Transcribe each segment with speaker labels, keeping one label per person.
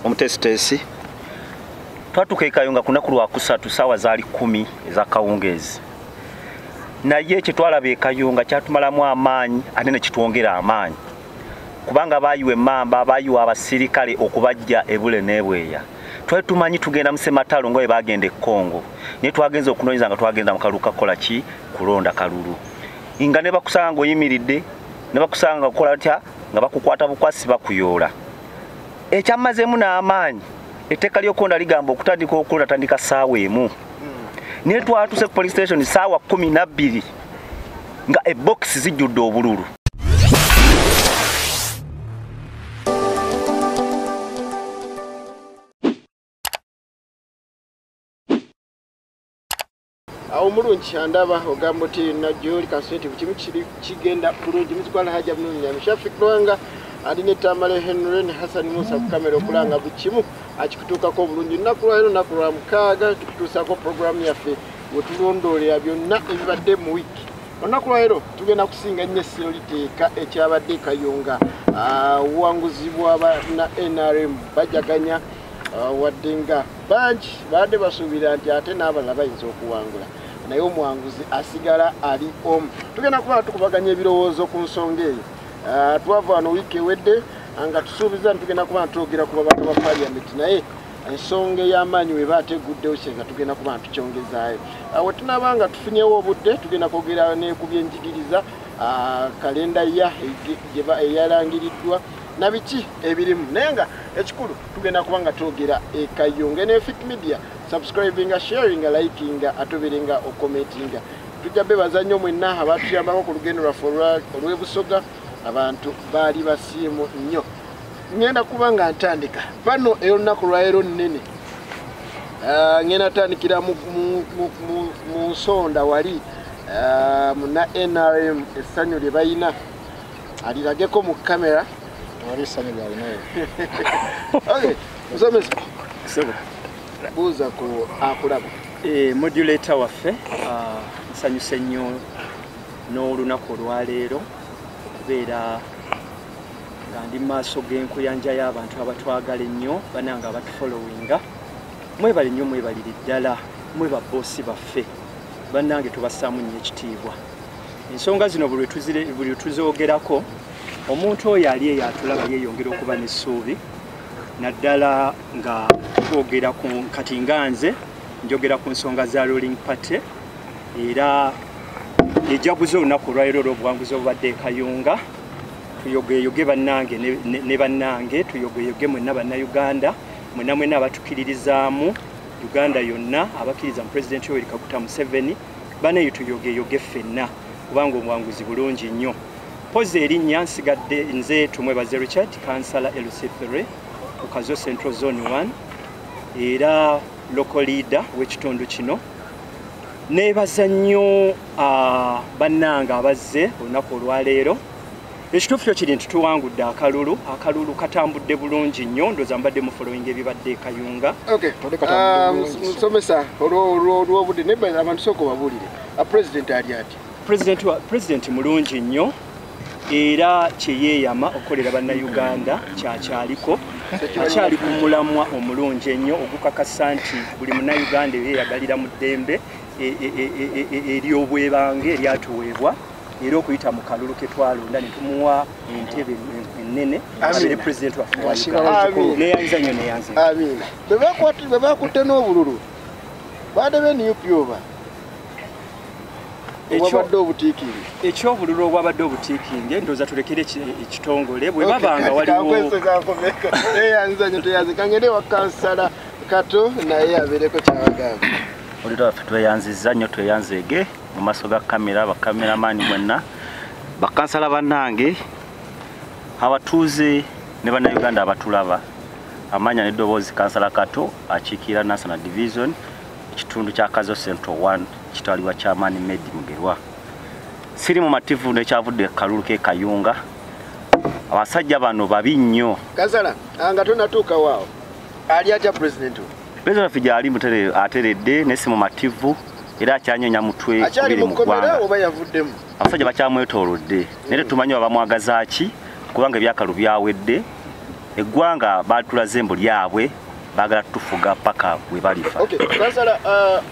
Speaker 1: omutesitesi twatuka Kayunga kunaku lwa kusatu sawa zaali 10 eza kawungeezi naye kyetwalaba Kayunga kyatumalamu amaanyi ate ne kitwongera amaanyi kubanga bayiwa emmamba bayiwa abasirikale okubajja ebule n'ebweya twali tumanyi tugenda mu Sematalo ngoye bagenda e Kongo ne twagenza okunoonyeza nga twagenda mu kaluka kola ki kulonda kalulu inga ne bakusanga ngoyimiridde ne bakusanga kola atya nga bakukwata bukwasi bakuyoola ekyamazeemu n'amaanyi etteka ly'okonda ligamba okutandika okulonda tandika saawa emu ne twatuse ku police station saawa 12 nga ebox zijjudde obululu.
Speaker 2: Omulungi andaba ogamba oti najoli kaseti kimu kigenda bulungi mutwala haja munnya Shafiq Lwanga adine Tamale Henry Hassan Musa ku kamera okulanga bukimu akikutukako obulungi nakulwayo nakulwa mukaaga tukutusako program yaffe wetulondolera byonna ebibadde mu wiki onakulwayo tugenda kusinga nnyo liteeka ekyabadde Kayunga wanguzibwa na NRM bajaganya wadenga banji bade basubira nti ate n'abalala bayinza okuwangula naye omwanguzi asigala ali omu tugenda kuba tukubaganya ebirowoozo ku nsonga eyo twava wano wiiki ewedde nga tusuubiza tugenda kuba twogera ku babaka ba parliament naye ensonga ey'amaanyi we baateguddewo kyenga tugenda kuba tukyongezaayo we tunabanga tufunyewo obudde tugenda kwogera ne ku byenjigiriza kalenda eyalangiriddwa na biki ebirimu naye nga ekikulu tugenda kubanga twogera Kayunga ne Fit Media subscribinga sharinga likinga atoberenga okomentinga tujja bebaza nnyo mwenna abatuyambako ku lugendo lwaffe olw'ebusoga abantu baali basiimu nnyo ngenda kubanga ntandika bano olunaku lwaleero nnene ngenda tandikira mu nsonda wali muna NRM essanyu lye bayina alirageko mu kamera okay, musomesa buuza ku akulaba
Speaker 3: modulator waffe nsanyuse nnyo n'olunaku olwaleero okubeera nga ndi maaso g'enkuyanja y'abantu abatwagala ennyo bananga abatufollowinga mwebale nnyo mwebalire ddala mwe babboosi baffe bannange tubassaamu nnyo ekitiibwa ensonga zino buli tuzoogerako omuntu oyo ali eyo atulaba yeeyongera okuba n'essuubi naddala nga twogera ku kati nga nze njogera ku nsonga za ruling party era ejaguze olunaku olwaleero olw'obuwanguzi obubadde Kayunga tuyogeyoge bannange ne bannange tuyogeyoge mwenna bannayuganda mwenna abatukiririzaamu Uganda yonna abakkiriza mu President Yoweri Kaguta Museveni baneyo tuyogeyoge ffenna kubanga obuwanguzi bulungi nnyo poze erinnya nsigadde nze tumwebaze Richard Kansala LC3 Okazo Central Zone 1 era local leader w'ekitundu kino nebaza nnyo bannanga abazze olunaku olwaleero ekituufu kyo kiri nti tuwangudde akalulu katambudde bulungi nnyo ndoza mbadde mu following ebibadde Kayunga.
Speaker 2: Okay, musomesa olw'obudde naye abantu sooka babuulire president ali ati
Speaker 3: president mulungi nnyo era kyeyeeyama okukolera bannayuganda kyakyaliko akyali ku mulamwa omulungi ennyo ogukakasa nti buli munnayuganda eyeeyagalira mu ddembe ery'obwebange eryatuweebwa era okuyita mu kalulu ke twalonda ne tumuwa entebe ennene abeere pulezidenti waffe wa Uganda neyanza nnyo neyanza
Speaker 2: amiina bwe bakutte n'obululu baade beNUP oba obwabadde obutiikiri
Speaker 3: ekyobululu obwabadde obutiikinge ndowooza tulekere ekitongole bwe babanga waliwo
Speaker 2: neyanza nnyo teyanze kangende wa kansala kato naye abeereko kyabagamba
Speaker 1: olito waffe tweyanzizza nnyo tweyanzeege mu maaso ga kamera bakameramaani mwenna bakansala bannange abatuuze ne bannayuganda abatulaba amanya n'eddoboozi kansala kato akiikira National Division ekitundu kya Kazo Central 1 kitwalibwa kyamaani Medi Mugerwa siri mu mativu nekyavudde kalulu ke Kayunga abasajja bano babi nnyo
Speaker 2: kansala nga tonatuuka waawo ali atya president
Speaker 1: President waffe gyali ateredde nesi mu mativu era akyanyonya mutwe kubiri mu ggwanga abasajja bakyamwetoolodde naye tumanyi bamwagaza ki kubanga ebyakalu byawedde eggwanga batulaze embu lyabwe bagala tufuga paka we balifa.
Speaker 2: Okay, kansala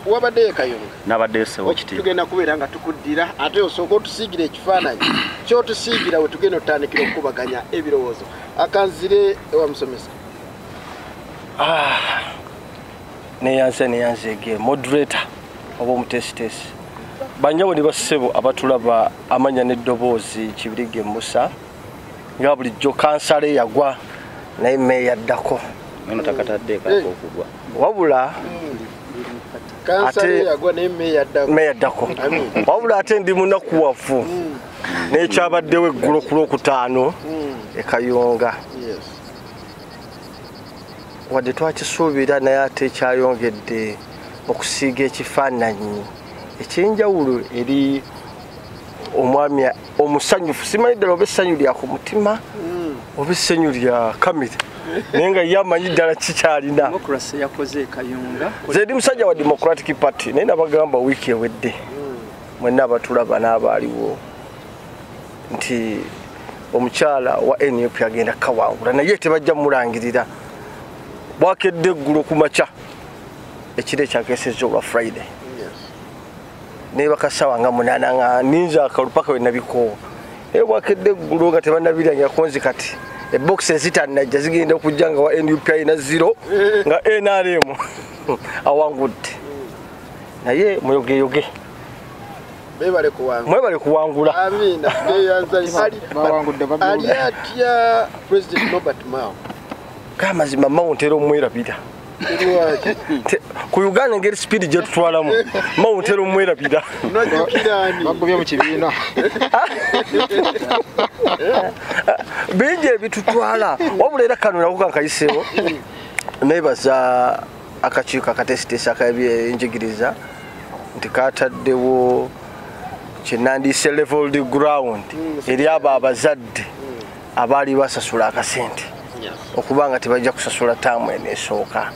Speaker 2: wabadde Kayunga.
Speaker 1: Nabadde sewo kiti.
Speaker 2: Tugenda kubeera nga tukuddira ate osooka otusiigira ekifaananyi kyotusiigira we tugenda otandikira okukubaganya ebirowoozo. Akanzire ewa musomesa.
Speaker 4: Neyanze ge moderator oba omutesitesi. Banyawo ne bassebo abatulaba amanya n'eddoboozi Kibirige Musa nga bulijjo kansala yagwa naye meeya addako.
Speaker 1: Meno takatadde kakugwa.
Speaker 4: Wabula
Speaker 2: kansala yagwa naye meeya
Speaker 4: addako. Wabula ate ndi munakuwafu n'ekyabaddewo eggulo ku Lwokutaano e Kayunga. Wadde twakisuubira naye ate ekyayongedde okusiiga ekifaananyi ekyenjawulo eri omwami omusanyufu. Simanyi ddala oba essanyu lya ku mutima oba essanyu lya kamere naye nga ye amanyi ddala kikyalina.
Speaker 3: Democracy yakoze Kayunga.
Speaker 4: Nze ndi musajja wa Democratic Party naye nabagamba wiiki ewedde mwenna abatulaba n'abaaliwo nti omukyala wa NUP agenda kawangula naye tebajja mulangirira. Bwakedde eggulo ku makya ekiro ekyakeesezza olwa Friday naye bakasawa nga 8 nga ninza akalupaka we nabikoowa naye bwakedde eggulo nga tebannabirya konzi kati ebokisi ezitannajja zigenda okujja nga wa NUP ayina 0 nga NRM awangudde naye muyogeyoge mwebale kuwangula.
Speaker 2: Amina. Ali atya President Robert Mao.
Speaker 4: Kamazima Mountero mwerabira. Ku Uganda ngeri speed jet twalamu Mountero mwerabira.
Speaker 2: Najukirani.
Speaker 5: Bagobye mu kibiina.
Speaker 4: Binje bitutwala. Wabula era kanula kukankayisewo. Nebaza akakiiko akatesitesi akabyenjigiriza nti kataddewo kinandise leveled ground eri abo abazadde abaali basasula akasente okubanga tebajja kusasula taamu eneesooka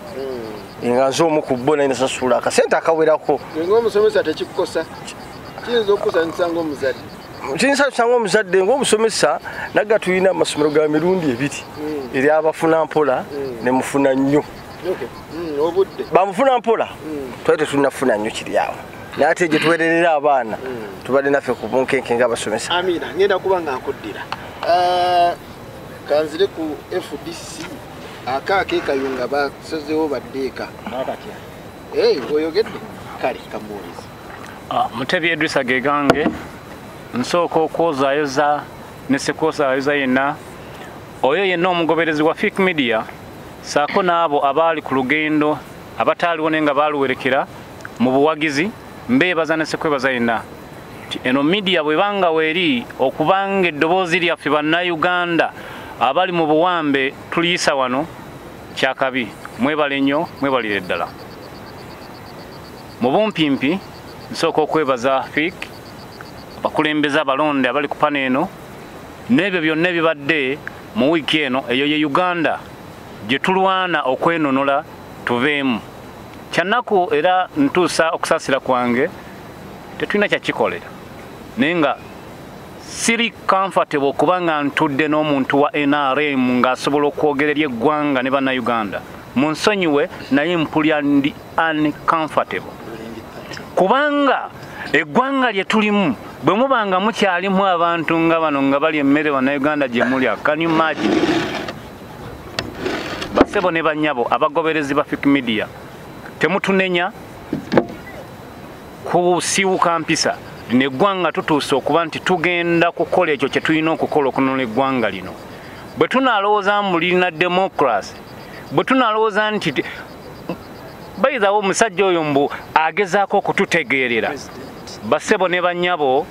Speaker 4: nga nze omu ku bo naye nasasula akasente akawerako.
Speaker 2: Ng'omusomesa tekikukosa kiyinza okukusanyusa ng'omuzadde.
Speaker 4: Kinsanyusa ng'omuzadde ng'omusomesa nagga tulina amasomero ga mirundi 2 eri abafuna mpola ne mufuna nnyo.
Speaker 2: Obudde
Speaker 4: bamufuna mpola twali tetunafuna nnyo kiri awo naye ate gye tuwererera abaana tubadde naffe ku bunkenke ng'abasomesa.
Speaker 2: Amina, ngenda kuba nga nkuddira. Kanzire ku FDC akaake Kayunga basozeewo baddeeka. Oyogedde kale kamuwulize.
Speaker 6: Mutebi Idrisa Gegange nsooka okwozaayoza ne sekwozaayoza yenna oyo yenna omugoberezi wa Fik Media saako n'abo abaali ku lugendo abataaliwo naye nga baaluwerekera mu buwagizi mbeebaza ne sekwebaza yenna eno media bwebanga weeri okubanga eddoboozi lyaffe bannayuganda abali mu buwambe tuliyisa wano kyakabi. Mwebale nnyo, mwebalire ddala. Mu bumpimpi nsooka okwebaza Fik abakulembeza abalonde abali ku pana eno n'ebyo byonna ebibadde mu wiiki eno eyo ye Uganda gye tulwana okwenonola tuveemu. Kyannaku era ntuusa okusaasira kwange tetulina kyakikolera naye nga siri comfortable kubanga ntudde n'omuntu wa NRM ng'asobola okwogerera eggwanga ne bannayuganda. Munsonyiwe naye mpulya ndi uncomfortable kubanga eggwanga lye tulimu bwe mubanga mukyalimu abantu nga bano nga bali emmere bannayuganda gye mulya. Can you imagine? Basebo ne bannyabo abagoberezi ba Fik Media temutunenya kusiiwuka mpisa lino eggwanga tutuuse okuba nti tugenda kukola ekyo kye tulina okukola okunola eggwanga lino. Bwe tunaalowooza mulina democracy, bwe tunaalowooza nti bayizawo omusajja oyo mbu agezaako okututegeerera. Basebo ne bannyabo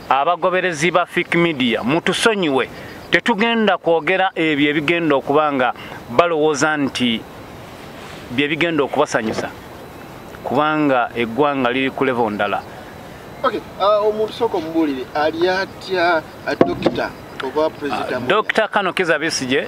Speaker 6: abagoberezi ba Fik Media mutusonyiwe tetugenda kwogera ebyo ebigenda okuba nga balowooza nti bye bigenda okubasanyusa kubanga eggwanga liri ku level ndala.
Speaker 2: Okay, omuntu soko mbulire ali atya Dr. oba President
Speaker 6: Dr. Kano Kizza Besigye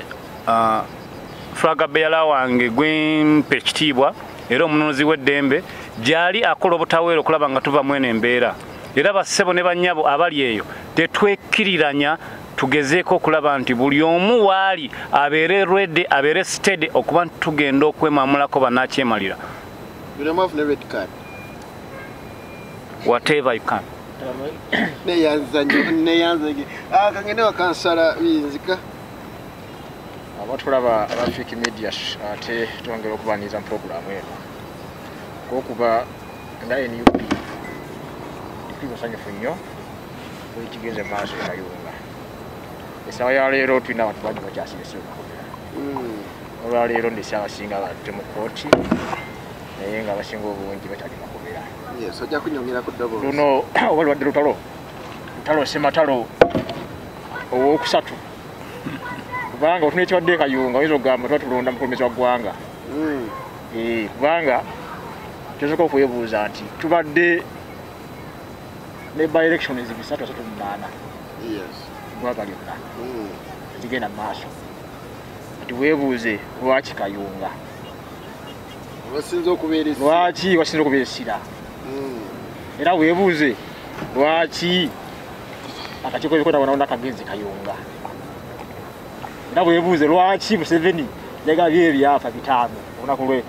Speaker 6: Flaga Beyala wange gwempe ekitiibwa era omunozi w'eddembe gyali akola obutaweera okulaba nga tuva mwene embeera era bassebo ne bannyabo abali eyo tetwekkiriranya tugezeeko okulaba nti buli omu waali abeere ready abeere steady okuba nti tugenda okwemamulako bannakyemalira whatever you can.
Speaker 2: Kangene wa kansala binzika
Speaker 5: abatulaba abafiki media ate twongera okubaniza programu eno okuba nga NUP tukusanyufu nnyo bwekigeze maaso Kayunga esawa ya leero tulina abantu bangi bakyasirese okukubira olwaleero ndi saabasinga batte mu kooti naye nga abasinga obungi bakyali bakubira
Speaker 2: ojja kunyongera ku ddobo
Speaker 5: luno waliwadde lutalo sematalo owokusatu kubanga otuna ekibadde Kayunga oyinza okugamba tuba tulonda mukulembeze wa ggwanga kubanga tusobola okwebuuza nti tubadde ne by elections bisatu asatu mu munaana ggwanga lyonna zigenda mu maaso kati weebuuze lwaki Kayunga lwaki wasinza okubeera essira era weebuuze lwaki akakiiko ebikwatagana kagenzi Kayunga era weebuuze lwaki Museveni yagabye ebyafa 5 olunaku lwe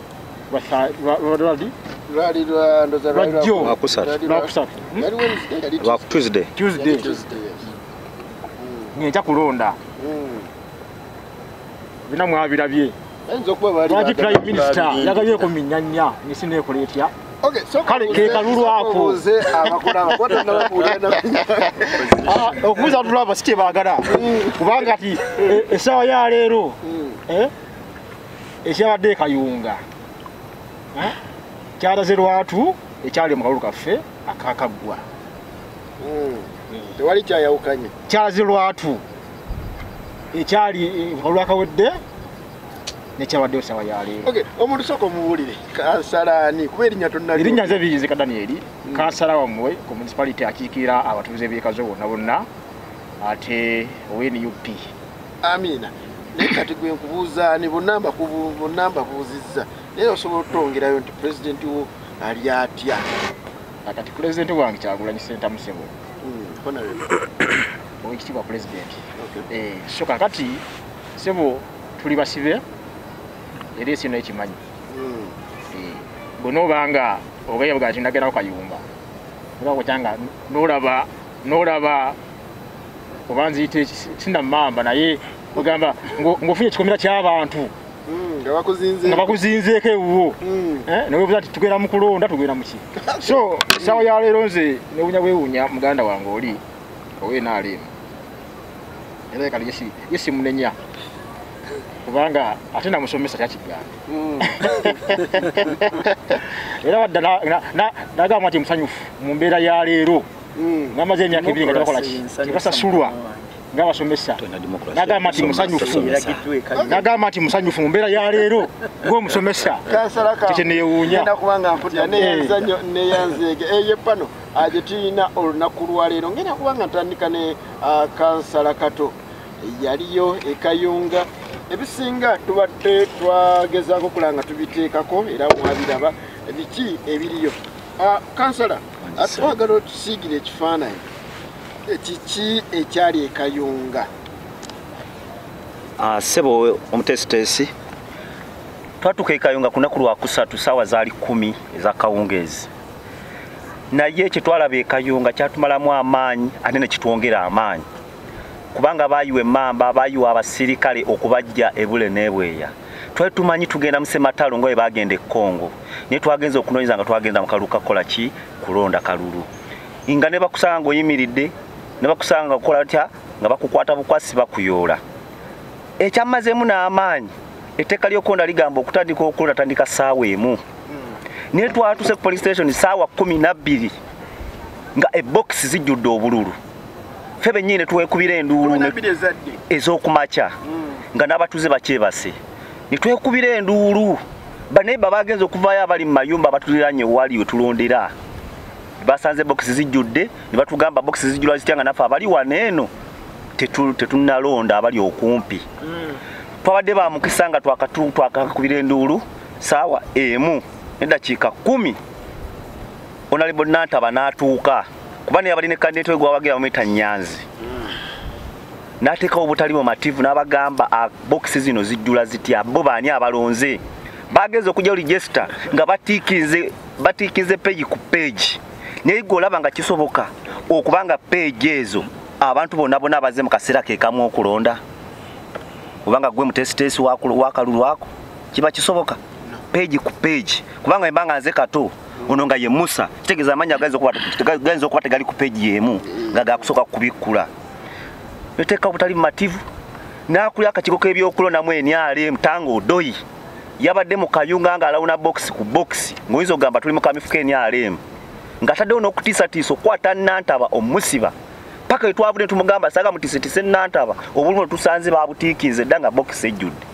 Speaker 5: Tuesday ngenkya kulonda bina mwabirabye lwaki Prime Minister yagabyeko minyanya ngisina ekola etya kale kekalulu ako okubuuza tulaba si kyebaagala kubanga ti essaawa ya leero ekyabadde Kayunga kyalaze lwatu ekyali mu kalulu kaffe akakaggwa
Speaker 2: tewali kyayawukanye
Speaker 5: kyalaze lwatu ekyali mu kalulu akawedde nekyabadde essaawa ya leero
Speaker 2: omuntu sooka omubuulire kansalaani kuba
Speaker 5: erinnya nze Biyinzika Daniel kansala wammwe ku municipality akiikira abatuuze b'ekazo bonna ate NUP
Speaker 2: Amina naye kati gwe nkubuuza ni bonnamba buuzizza naye osobola otongerayo nti pulezidenti wo ali atya
Speaker 5: kati pulezidenti wange Kyagulanyi Ssentamu Ssebo owekitiibwa pulezidenti so kakati Ssebo tuli basibe era esi ekimanyi bw'onoobanga ogayabuga nti nagendako Kayunga obakutyanga n'olaba oba nziyite sinamamba naye ogamba ng'ofunye ekikomera ky'abantu nga bakuzinzeeko ewuwo newebuza nti tugenda mu kulonda tugenda muki so essaawa ya leero nze newunya bwewunya muganda wange oli owenaalemu era kali yesimunenya kubanga ate namusomesa kyakigamba era wadda nagamba nti musanyufu mu mbeera ya leero ngamaze emyaka 2 nga takolaki tebasasulwa ng'abasomesa nagamba nti musanyufu mu mbeera ya leero ng'omusomesa kyekyenneyewuunya
Speaker 2: kubanga mpulira neyanzeege eyo pano agyetuina olunaku lwa leero ngenda kubanga ntandika ne kansala Kato yaliyo e Kayunga ebisinga tubadde twagezaako kulanga tubiteekako era mwabiraba biki ebiriyo kansala twagala otusiigire ekifaananyi kiki ekyali e Kayunga
Speaker 1: Ssebo omutesitesi twatuuka e Kayunga ku lunaku lwa kusatu ssaawa zaali 10 ez'akawungeezi naye kyetwalaba e Kayunga kyatumalamu amaanyi ate ne kitwongera amaanyi kubanga bayiwa emmamba bayiwa abasirikale okubajja ebule n'ebweya twali tumanyi tugenda mu Sematalo nga bwe bagenda e Congo naye twagenza okunoonyeza nga twagenda mu kalulu kakola ki kulonda kalulu nga ne bakusanga ng'oyimiridde ne bakusanga okukola tya nga bakukwata bukwasi bakuyoola ekyamazeemu n'amaanyi etteeka ly'okulonda ligamba okutandika okulonda tandika ssaawa emu naye twatuse ku police station ssaawa 12 nga ebokisi zijjudde obululu ffe bennyini twekubira enduulu ez'okumakya nga n'abatuuze bakyebase ne twekubira enduulu baneiba bagenza okuvaayo abali mu mayumba batuliranye wali we tulondera basanze bokisi zijjudde ne batugamba bokisi zijjula zitya nga naffe abali wano eno tetunnalonda abali okumpi twabadde bamukisa nga twakakubira enduulu ssaawa emu n'eddakiika 10 Honorable Nantaba n'atuuka kuba naye abalina kandidate gwawagira bamwita Nyanzi n'ateekawo obutali bumativu n'abagamba bokisi zino ziddula zitya bo baani abalonze bagenze okujja register nga batiikize page ku page naye gwe olaba nga kisoboka okubanga page ezo abantu bonna abaze mu kaseera ke kamu okulonda kubanga gwe mutesitesi wakalulu wako kiba kisoboka page ku page kubanga embanga nze kato ono nga ye Musa kitegeeza amanya gainza okuba tegali ku page yemu nga gakusoka kubikkula neteeka obutali bumativu n'akuli akakiiko k'ebyokulonda mu NRM Tango Odoyi yabadde mu kayunga nga alawuna box ku box ng'oyinza okugamba tuli mu kamifuko NRM ng'ataddewo n'okutiisatiisa okukwata Nantaba omusiba paka etwavudde tumugamba saga mutiisatiise Nantaba obulimo tusanze babutiikinze dda nga box ejjudde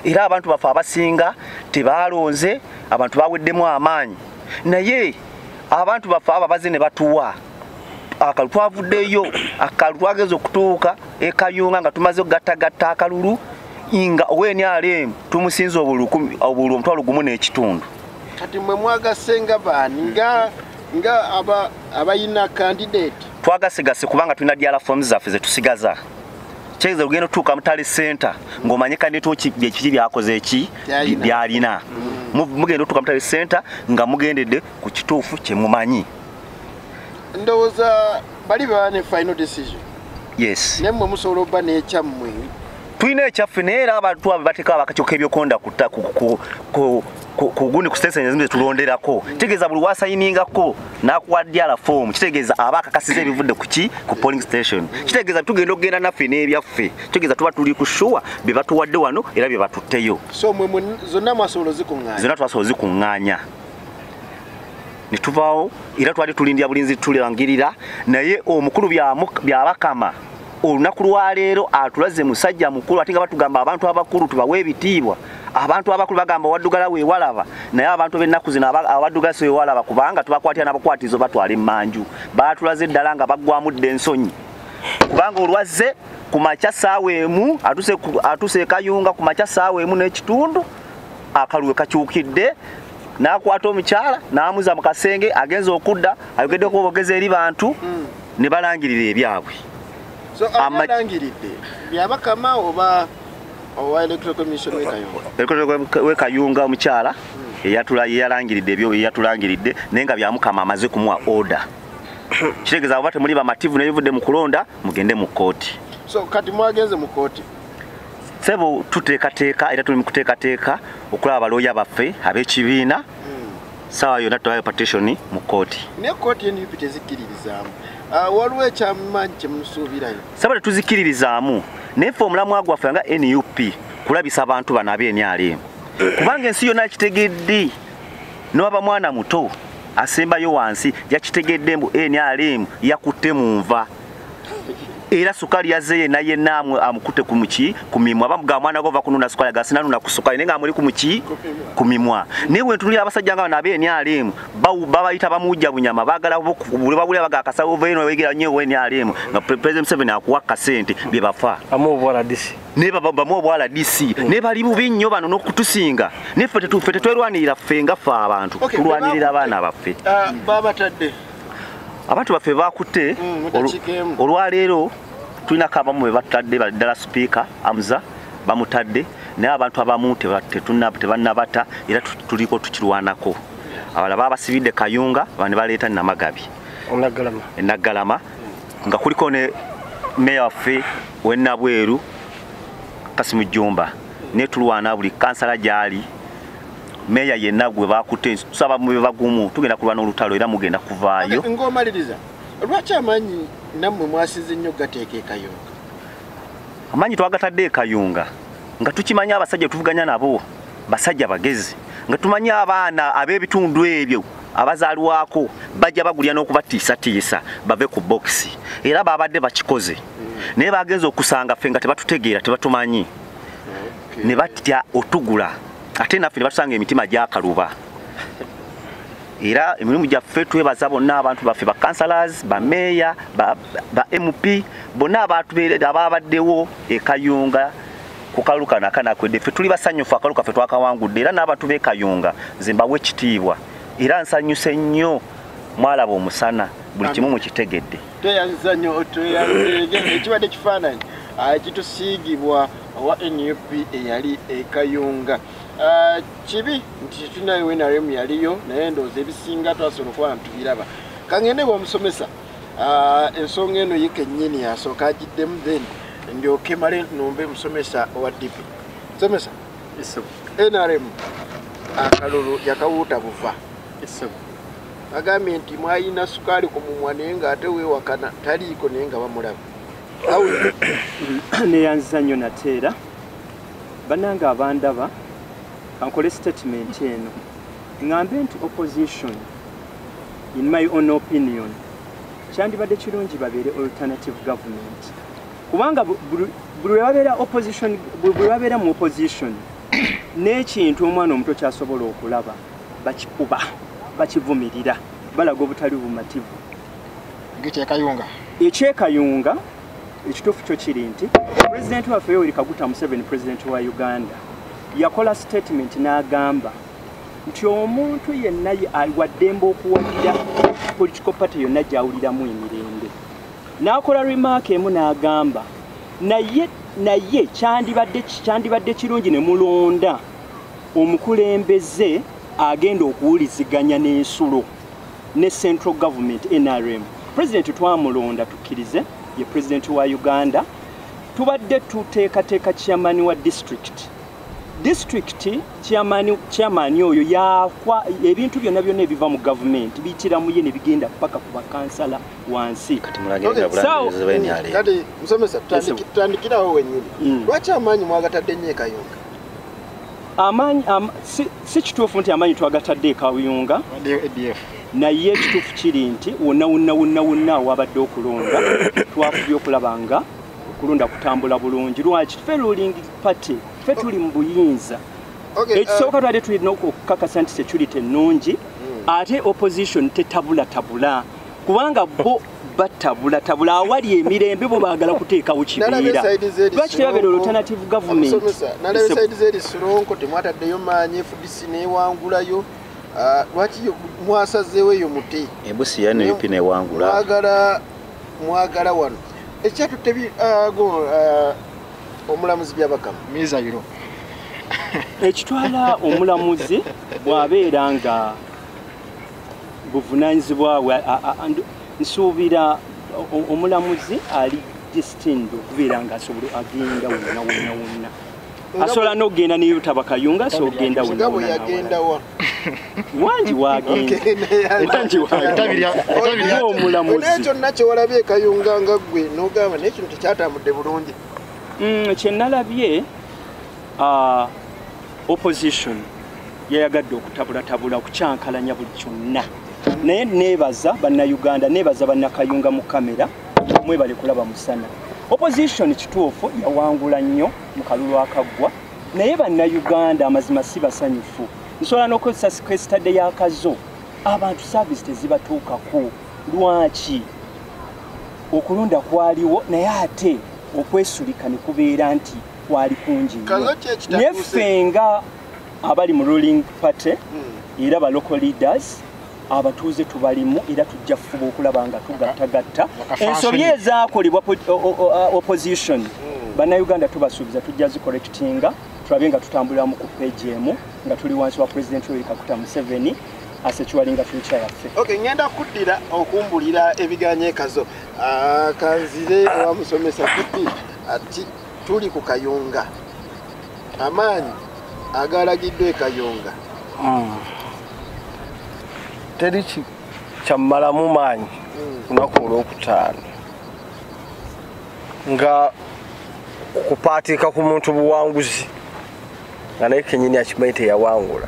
Speaker 1: era abantu bafe abasinga tebalonze abantu baweddemu amaanyi naye abantu bafe ababaze ne batuwa akalu twavuddeyo akalu twageze okutuuka ekayunga nga tumaze okugattagatta akalulu inga NRM tumusinza obulu omutwalo gumu n'ekitundu
Speaker 2: kati mwe mwagasenga baani nga abayina candidate
Speaker 1: twagasigase kubanga tulina diala forms zaffe zetusigaza kyegeza lugendo tuuka mutale center ng'omanye kandidate kiki byakoze eki byalina mugenda otuuka mutale center nga mugendedde ku kituufu kye mumanyi
Speaker 2: ndowooza bali baane final decision
Speaker 1: yes
Speaker 2: naye mmwe musobola obba n'ekyammwe
Speaker 1: tulina ekyaffe naye era abantu abo bateekawo akakiiko ebyokonda kuguni ku station ezimwe tulonderako kitegeeza buli wasayiningako n'akuwa diala form kitegeeza aba akakasiza ebivudde ku polling station kitegeeza tugenda okugenda naffe n'ebyaffe kitegeeza tuba tuli ku shuwa bye batuwadde wano era bye batutteyo
Speaker 2: so mwe zonna mwasobola zikuŋŋaanya
Speaker 1: zonna twasobola zikuŋŋaanya ne tuvaawo era twali tulindira bulinzi tulangirira naye omukulu byabakama olunaku lwaleero atulaze musajja mukulu ate nga batugamba abantu abakulu tubawe ebitiibwa abantu abakulu bagamba waddugala weewalaba naye abantu b'ennaku zino abaddugala si weewalaba kubanga tubakwatira n'abakwatizo batwala emmanju baatulaze ddala nga baggwamu dda ensonyi kubanga olwazze ku makya ssaawa emu atuse ekayunga ku makya ssaawa emu n'ekitundu akaluwe kakyukidde n'akwata omukyala n'amuza mu kasenge agenza okudda ayogeddeko obogezi eri bantu ne balangirira ebyabwe
Speaker 2: so abalangiridde byabakama oba electoral commission
Speaker 1: wekayunga omukyala eyalangiridde ebyo eyatulangiridde naye nga byamukama amaze kumuwa order kitegeeza abo temuli bamativu nebivudde mu kulonda mugende mu kooti
Speaker 2: so kati mwagenze mu kooti
Speaker 1: sebo tuteekateeka era tuli mu kuteekateeka okulaba abalooya baffe ab'ekibiina sawa yonna tubayo petition mu kooti
Speaker 2: naye kooti NUP tezikkiririzaamu waliwo ekyamanyi kyemusuubirayo
Speaker 1: saba tetuzikiririzaamu naye ffe omulamwa gwaffe nga NUP kulabisa abantu bano ab'NRM kubanga ensi yonna yakitegedde n'oba mwana muto asembayo wansi yakitegedde mbu NRM yakutte mu nva era sukali yazeye naye namwe amukutte ku mimwa bamugamba mwana gova kununa sukali gasina nuna ku sukali nenga amuli ku mimwa newe ntuli abasajja nga nabe NRM babayita bamujja bunyama bagala bule baga akasawo veno wegera nyewe NRM nga president 7 akuwa kasente bye bafa
Speaker 4: amu bwala DC
Speaker 1: ne baba mu bwala DC ne bali bubi nnyo bano n'okutusinga ne fete tufete twerwanirira ffenga fa abantu tulwanirira abaana baffe
Speaker 2: baba tadde
Speaker 1: abantu baffe bakutte olwaleero tulina kabamu batadde baddala speaker Amza bamutadde naye abantu abamu tebannabata era tuliko tukirwanako abala babasibidde Kayunga bane baleeta Namagabi Naggalama nga kuliko ne meya waffe w'Ennabweru Kasimu Jumba ne tulwana buli kansala gyali meya yenna gwe bakutte tusaba mu bagumu tugenda kulwana olutalo era mugenda kuvaayo
Speaker 2: ng'omaliriza lwaki amanyi nammwe mwasize nnyo gateeka Kayunga
Speaker 1: amanyi twagatadde Kayunga nga tukimanya abasajja tuvuganya nabo basajja bagezi nga tumanya abaana ab'ebitundu ebyo abazaalwako bajja bagulya n'okubatiisatiisa bave ku box era babadde bakikoze naye bagenza okusanga ffe nga tebatutegeera tebatumanyi ne batya otugula ate naffe ne batusanga emitima gyakaluba era emirimu gyaffe twebaza bonna abantu baffe ba councillors ba meya ba MP bonna abatubeera ababaddewo Kayunga ku kalukana kanakwedde ffe tuli basanyufu akaluka ffe twakawangudde era n'abantu b'e Kayunga zimbawe ekitiibwa era nsanyuse nnyo mwalaba omusana buli kimu mukitegedde
Speaker 2: tweyanza nnyo ekibadde kifaananyi ekitusiigibwa owa NUP eyali ekayunga. Kibi nti tunayo NRM yaliyo naye ndowooza ebisinga twasobola okuba ntubiraba. Kangende bw'omusomesa ensonga eno ye kennyini yasooka agiddemu then ndyoke male nombe musomesa owa DP. Musomesa NRM akalulu yakawuuta buva. Agambye nti mwayina sukaali ku mumwa naye ng'ate weewakana taliiko naye nga bamulaba.
Speaker 3: Neyanziza nnyo nateera bannanga abandaba kankole statement eno ngambe nti opposition in my own opinion kyandibadde kirungi babeere alternative government kubanga buli babeera mu opposition n'ekintu omwana omuto kyasobola okulaba bakikuba bakivumirira balaga obutali bumativu ekyekayunga ekituufu kyo kiri nti pulezidenti waffe Yoweri Kaguta Museveni pulezidenti wa Uganda yakola statement n'agamba nti omuntu yenna wademba okuwagira political party yonna gyawuliramu emirembe n'akola remark emu n'agamba naye kyandibadde kirungi ne mulonda omukulembeze agenda okuwuliziganya n'ensulo ne central government NRM. President twamulonda tukkirize ye president wa Uganda tubadde tuteekateeka chairman wa district chairman oyo yakwa ebintu byonna ebiva mu government biyitira mu ye ne bigenda paka ku bakansala wansi.
Speaker 2: Kati musomesa tutandikirawo wennyini lwaki amaanyi mwagatadde nnyo ekayunga?
Speaker 3: Amaanyi si kituufu nti amaanyi twagatadde ekayunga naye ekituufu kiri nti wonna wabadde okulonda twafubye okulaba nga okulonda kutambula bulungi. Lwaki ffe ruling party ffe tuli mu buyinza ekisooka twali tulina okukakasa nti security ennungi ate opposition tetabula kubanga bo batabula awali emirembe bo baagala kuteekawo kibiira. Lwaki tebabeera alternative government?
Speaker 2: Nalaba side zeri Suronko temwataddeyo maanyi FDC neewangulayo. Lwaki mwasazeewo eyo muti
Speaker 1: ebusi ya NUP neewangula
Speaker 2: mwagala wano ekyatutte omulamuzi byabakamu
Speaker 5: Mizayiro
Speaker 3: ekitwala omulamuzi bw'abeera nga buvunaanyizibwawe nsuubira omulamuzi ali destined okubeera nga asobola agenda wonna asobola n'okugenda neyo tabakayunga so ogenda wonna wangi omulamuzi
Speaker 2: kyonna kyewalabye ekayunga nga ggwe n'ogamba naye kino tekyatambudde bulungi.
Speaker 3: Kyenalabye opposition yayagadde okutabulatabula okukyankalanya buli kyonna naye neebaza bannayuganda neebaza bannakayunga mu kamera mwebale kulaba musana. Opposition kituufu yawangula nnyo mu kalulu akaggwa naye bannayuganda amazima si basanyufu. Nsobola n'okozesa sikesitadde y'akazo abantu service tezibatuukako. Lwaki? Okulonda kwaliwo naye ate okwesulika ne kubeera nti kwali kungi naye ffe nga abali mu ruling party era ba local leaders abatuuze tubalimu era tujja fuba okulaba nga tugattagatta ensobi ezaakolebwa opposition bannayuganda tubasuubiza tujja zicorrectinga tulabe nga tutambulira mu ku page emu nga tuli wansi wa president Yoweri Kaguta Museveni asekiwalinga future yaffe.
Speaker 2: Okay, ngenda kuddira okumbulira ebiganye kazo kanzire owamusomesa pipi ati tuli ku kayunga amaanyi agalagiddwe ekayunga
Speaker 4: teri kyamalamu maanyi lunaku olwokutaano nga kupaatika ku muntu buwanguzi nga naye kenyini akimanyi teyawangula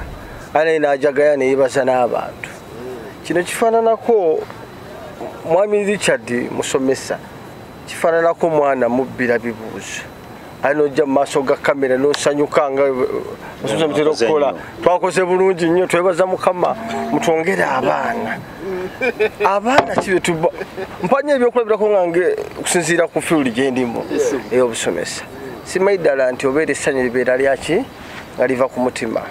Speaker 4: ane najagaya neyebaza n'abantu. Kino kifaananako mwami Richard musomesa kifaananako mwana mubbira bibuuzo ali nojja mu maaso ga kamera nosanyuka nga musomesa mutera okukola twakoze bulungi nnyo twebaza Mukama mutwongere abaana kibe tuba mpanya ebyokulabirako ngange okusinziira ku field gyendimu ey'obusomesa simanyi ddala nti obeera essanyu libeera lyaki nga liva ku mutima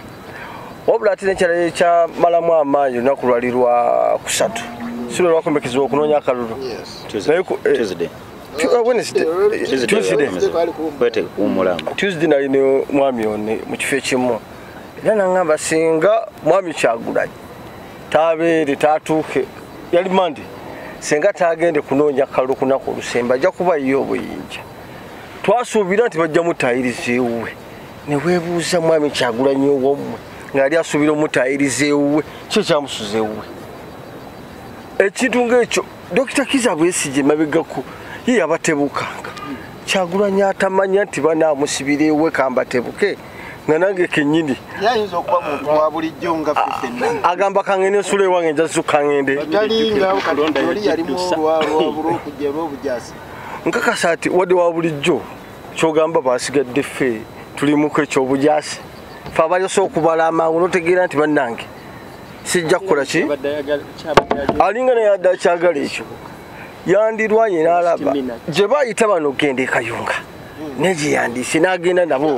Speaker 4: wabula ate nekyala kyamalamu amaanyi olunaku lwali lwa kusatu siro lwakombekezebwa okunoonya akalulu Tuesday nalina mwami one mu kifo ekimu era naŋŋamba singa mwami Kyagulanyi tabeere tatuuke yali mandi singa tagende kunoonya kalulu kunaku olusembe ajja kuba ye obuyinja twasuubira nti bajja mutayiriza ewuwe ne weebuuza mwami Kyagulanyi owommwe ng'ali asuubira omutayiriza ewuwe kyo kyamusuza ewuwe ekintu ng'ekyo Dokita Kizza Besigye mabegako ye yabatebukanga Kyagulanyi atamanya nti banaamusibira ewuwe kambatebuke nga nange kennyini
Speaker 2: yayinza okuba muntu wa bulijjo nga ffenna
Speaker 4: agamba kangende ensula ewange njazzuka ngende
Speaker 2: talinga oli yalimu olw'okujja olw'obujaasi
Speaker 4: nkakasa ati wadde wa bulijjo kyogamba basigadde ffe tulimuko ekyobujaasi fe abalyosa okubala amangu notegeera nti bannange sijja kukola ki alinga naye adde akyagala ekyo yandirwanye n'alaba gye baayita bano okgenda e Kayunga negye yandiise n'agenda nabo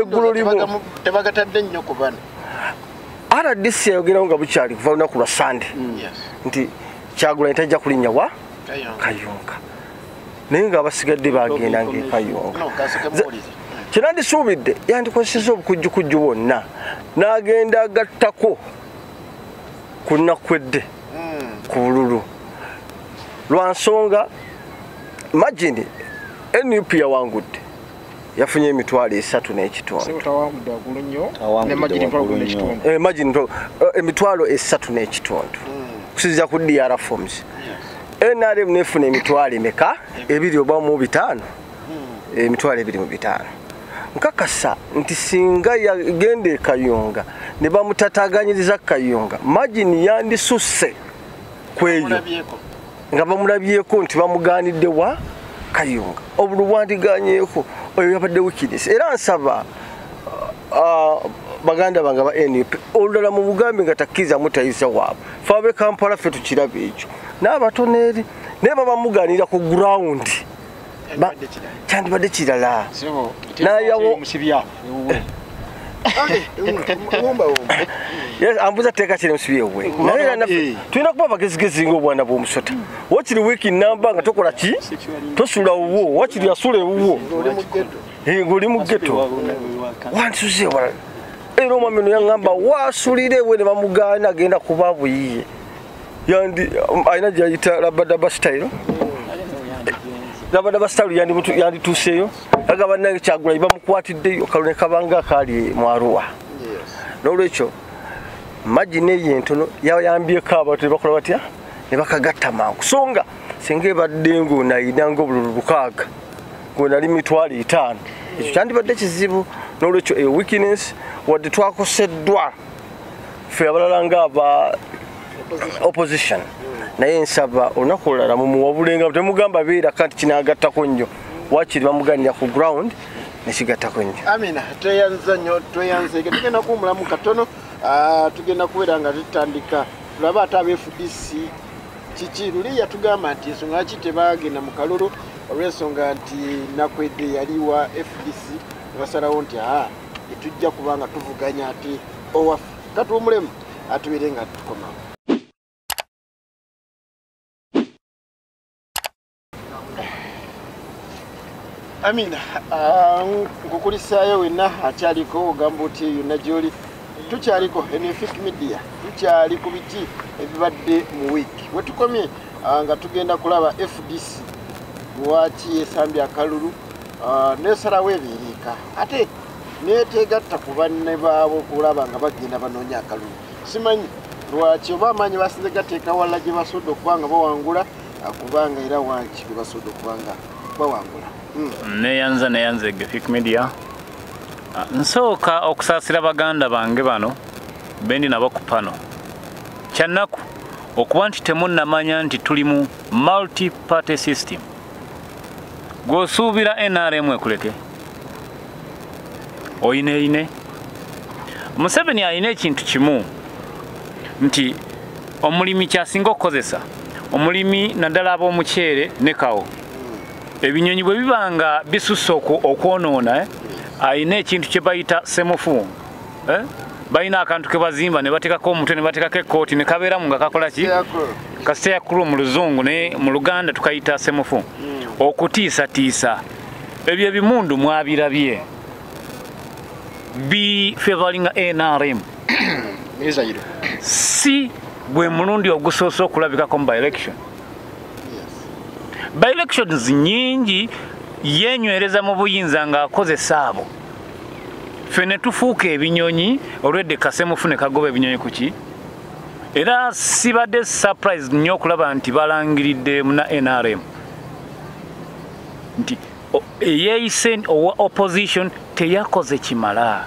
Speaker 4: eggulo limu
Speaker 2: tebagatadde nnyo ku bano
Speaker 4: RDC yayogerawo nga bukyali kuva lunaku lwa Sande nti Kyagulanyi tajja kulinnya wa Kayunga naye ng'abasigadde bagenda ng'e Kayunga kyenandisuubidde yandikozeseza obukujjukujju bwonna n'agenda agattako ku nnaku edde ku bululu lwa nsonga imagine NUP yawangudde yafunye emitwalo 3.2 emitwalo 3.2 kusinziira ku DR forms NRM nefuna emitwalo emeka 2.5 emitwalo 2.5 nkakasa nti singa yagenda e Kayunga ne bamutataganyiriza Kayunga imagine yandisusse kweyo nga bamulabyeko nti bamugaanidde wa Kayunga obulubwandiganyeeko oyo yabadde wikidesi era nsaba baganda bange ba NUP olulala mu bugambe nga takkiriza mutayiza waabwe fe abe Kampala ffe tukiraba ekyo n'abatono eri naye babamugaanira ku ground kyandibadde kirala nayawo ambuza teeka kiri musibi ewuwe naye era naffe tulina kuba bagezigezi ng'obwana bw'omusota wakiri wiiki namba nga tokola ki tosula wuwo wakiri asula ewuwo ng'oli mu ghetto wantisuze wala era omwami ono yaŋŋamba waasulira ewe ne bamugaana agenda kuba buyiye alina gyayita labadaba style labadaba style yandituuseeyo agamba nange Kyagulanyi bamukwatiddeyo kalune kabanga akaali mu Arua n'olwekyo magine yentono yayambyeko abantu ne bakola batya ne bakagatta mangu songa singa ebadde ng'onayina ng'obululu 6 ng'onali mitwalo 5 ekyo kyandibadde kizibu n'olwekyo weakness wadde twakoseddwa ffe abalala ng'aba opposition naye nsaba olunaku olulala mumuwabulenga temugamba beeraka nti kinaagattako nnyo wakiri bamuganira ku ground nekigattako nnyo
Speaker 2: Amina tweyanza nnyo tweyanzege tugenda kuwumulamu katono tugenda kubeera nga tutandika tulaba ate aba FDC kiki luli yatugamba nti ensonga ki tebagenda mu kalulu olw'ensonga nti nakwedde yali wa FDC basalawo nti etujja kubanga tuvuganya ati owaffe katuwumulemu atubeere nga tukomawo Amina nkukulisaayo wenna akyaliko ogamba oti yonna gy'oli tukyaliko NFIC Media tukyali ku biki ebibadde mu wiiki wetukomye nga tugenda kulaba FDC lwaki esambya akalulu nesalawo ebiriika ate netegatta ku banne baabo kulaba nga bagenda banoonya akalulu simanyi lwaki oba amaanyi basinze gateeka wala gye basodde okubanga bawangula kubanga era wanki gye basodde okubanga bawangula
Speaker 6: neyanza NFIC Media nsooka okusaasira baganda bange bano bendi nabo ku pano kyannaku okuba nti temunnamanya nti tuli mu multi-party system gwosuubira NRM ekuleke oyine Museveni alina ekintu kimu nti omulimi kyasinga okukozesa omulimi naddala ab'omuceere ne kawo ebinyonyi bwe bibanga bisusse okwonoona alina ekintu kye bayita semufu balina akantu ke bazimba ne bateekako omutwe ne bateekako ekkooti ne kabeeramu nga kakola ki kasiteya kulu mu luzungu ne mu luganda tukayita semufu okutiisatiisa ebyo ebimundu mwabirabye bi favoring NRM si gwe mulundi ogusoose okulabikako mu by-election. By-elections nyingi yenywereza mu buyinza ng'akozesa abo ffe ne tufuuka ebinyonyi olwedde kasemufune kagoba ebinyonyi kuki era sibadde surprise nnyo okulaba nti balangiridde muna NRM nti eyeeyise owa opposition teyakoze kimala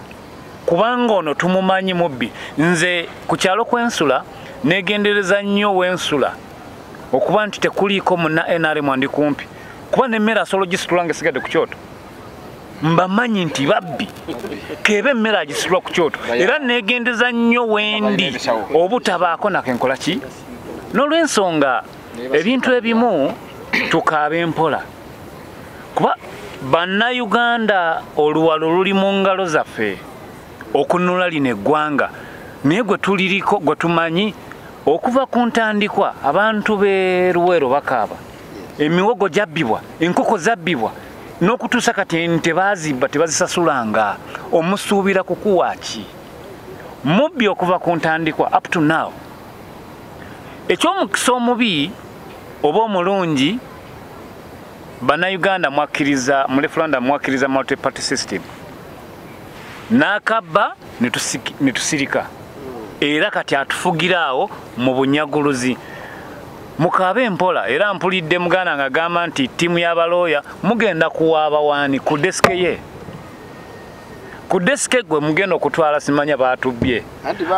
Speaker 6: kubanga ono tumumanyi mubbi. Nze ku kyalo kw'ensula negendereza nnyo w'ensula okuba nti tekuliiko muna NRM andi kumpi kuba n'emmere asobola ogisitulanga esigadde ku kyoto mbamanyi nti babbi keba emmere agisitulwa ku kyoto era negendeza nnyo wendi obutabaako nakenkola ki n'olw'ensonga ebintu ebimu tukaabe empola kuba bannayuganda oluwalo luli mu ngalo zaffe okununula lino eggwanga naye gwe tuliriko gwe tumanyi okuva ku ntandikwa abantu b'Luweero bakaaba emiwogo gyabbibwa enkoko zabbibwa n'okutuusa kati ente baazibba tebazisasulanga omusuubira kukuwaaki mubbi okuva ku ntandikwa up to now. Eky'omukisa omubi oba omulungi bannayuganda mwakkiriza mu referendum mwakkiriza multi party system n'akabba ne tusirika era kati atufugiraawo mu bunyaguluzi mukaabe empola era mpulidde muganda ng'agamba nti ttiimu y'abalooya mugenda kuwaaba waani ku desike ye ku desike gwe mugenda okutwala simanya baatubbye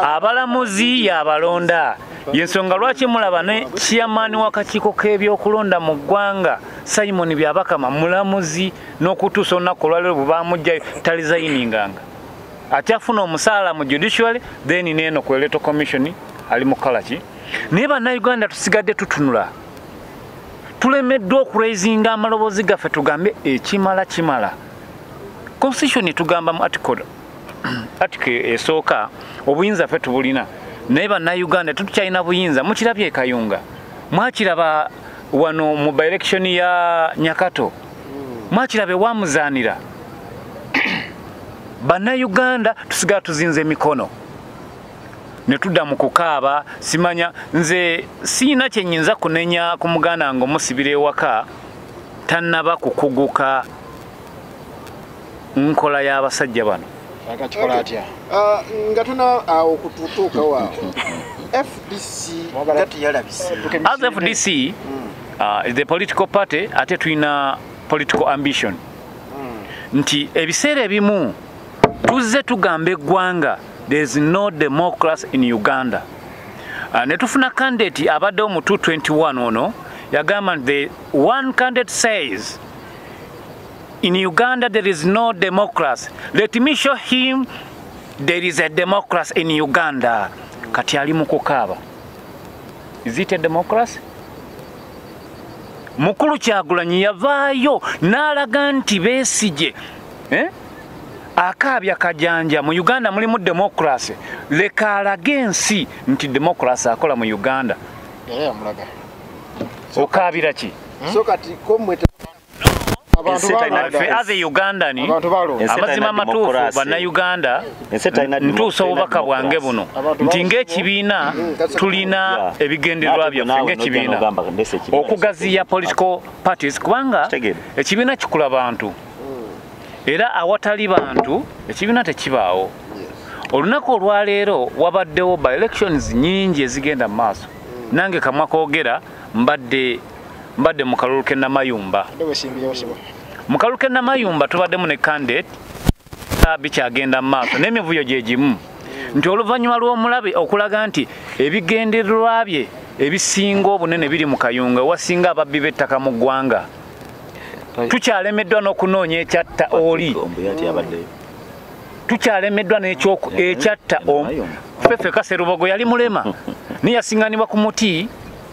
Speaker 6: abalamuzi y'abalonda yensonga lwaki mulaba ne chairman w'akakiiko k'ebyokulonda mu ggwanga Simon Byabakama mulamuzi n'okutuusa olunaku olwaleero bwe baamugjayo talizayininganga akyafuna omusaala mu judiciary then neeno ku electoral commission ali mu kalaki naye bannayuganda tusigadde tutunula tulemeddwa okuraisinga amaloboozi gaffe tugambe ekimala kimala constitution tugamba mu article esooka obuyinza ffe tubulina naye bannayuganda tetukyalina buyinza mukirabye e Kayunga mwakiraba wano mu by-election ya Nyakato mwakirabe wamuzaanira bannayuganda tusigala tuzinze emikono ne tudda mu kukaaba simanya nze siina kyenyinza kunenya ku muganda nga omusibira ewaka tannaba kukuguka nkola y'abasajja bano
Speaker 2: nga tuna awo kututuuka waawo FDC
Speaker 6: as FDC is the political party ate tulina political ambition nti ebiseera ebimu tuzze tugamba eggwanga there is no democracy in Uganda. Ne tufuna candidate abadde mu 221 ono yagamba the one candidate says in Uganda there is no democracy. Let me show him there is a democracy in Uganda. Kati ali mu kukaaba. Is it a democracy? Mukulu Kyagulanyi yavaayo n'alaga nti Besigye akaabya kajanja mu Uganda mulimu democracy leka alage ensi nti democracy akola mu Uganda okaabira ki
Speaker 2: so kati komwe
Speaker 6: as a Ugandani amazima matuufu bannayuganda ntuusa obubaka bwange buno nti ng'ekibiina tulina ebigendererwa byaffe ng'ekibiina okugaziya political parties kubanga ekibiina kikula bantu era awatali bantu ekibiina tekibaawo. Olunaku olwaleero wabaddewo by elections nyingi ezigenda mu maaso nange kamwa koogera mbadde mu kalulu k'e Namayumba. Mu kalulu k'e Namayumba tubaddemu ne candidate bikyagenda mu maaso n'emivuyo gye gimu nti oluvannyuma lw'omulabe okulaga nti ebigendererwa bye ebisinga obunene biri mu Kayunga wasinga ababbi b'ettaka mu ggwanga tukyalemeddwa n'okunoonya ekyatta oli tukyalemeddwa n'ekyatta Ffeffe Kaserubogo yali mulema niyasinganibwa ku muti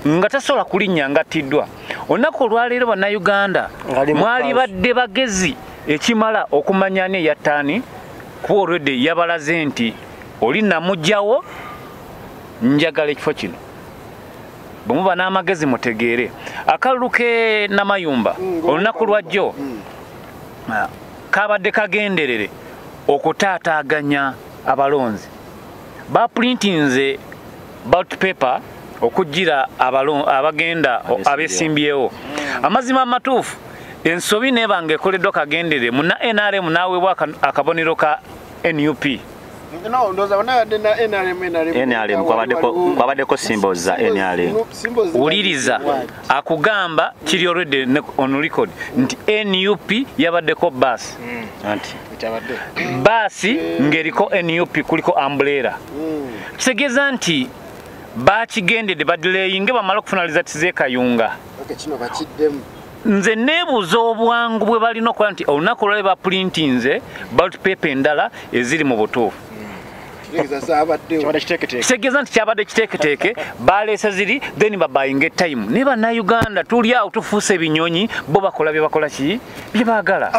Speaker 6: nga tasobola kulinnya ngattiddwa. Olunaku olwaleero bannayuganda mwali badde bagezi ekimala okumanya ani eyattaani kuba olwedde yabalaze nti oli namugjawo njagala ekifo kino bwemuba n'amagezi mutegeere akalulu ke Namayumba olunaku lwajjo kabadde kagenderere okutaataaganya abalonzi baprintinze ballot paper okujjira abagenda abesimbyewo amazima amatuufu ensobi nebanga ekoleddwa kagendere muna NRM naweebwa akabonero ka NUP
Speaker 2: no ndoza banade na NRM
Speaker 1: kwabaddeko symbols za NRM
Speaker 6: uliriza akugamba kiri already on record nti NUP yabaddeko bus
Speaker 1: anti
Speaker 6: basi ngeriko NUP kuliko umbrella kitegeza nti bakigendedde badelayinge bamala okufunaliza tizekayunga
Speaker 2: kino bakiddemu
Speaker 6: nze nebuuza obwangu bwe balina okukola nti olunaku lwali baprintinze ballot paper endala eziri mu butuufu kitegeeza nti kyabadde kiteeketeeke baleese ziri then babayinga time ne bannayuganda tuli awo tufuuse ebinyonyi bo bakola bye bakola ki bye baagala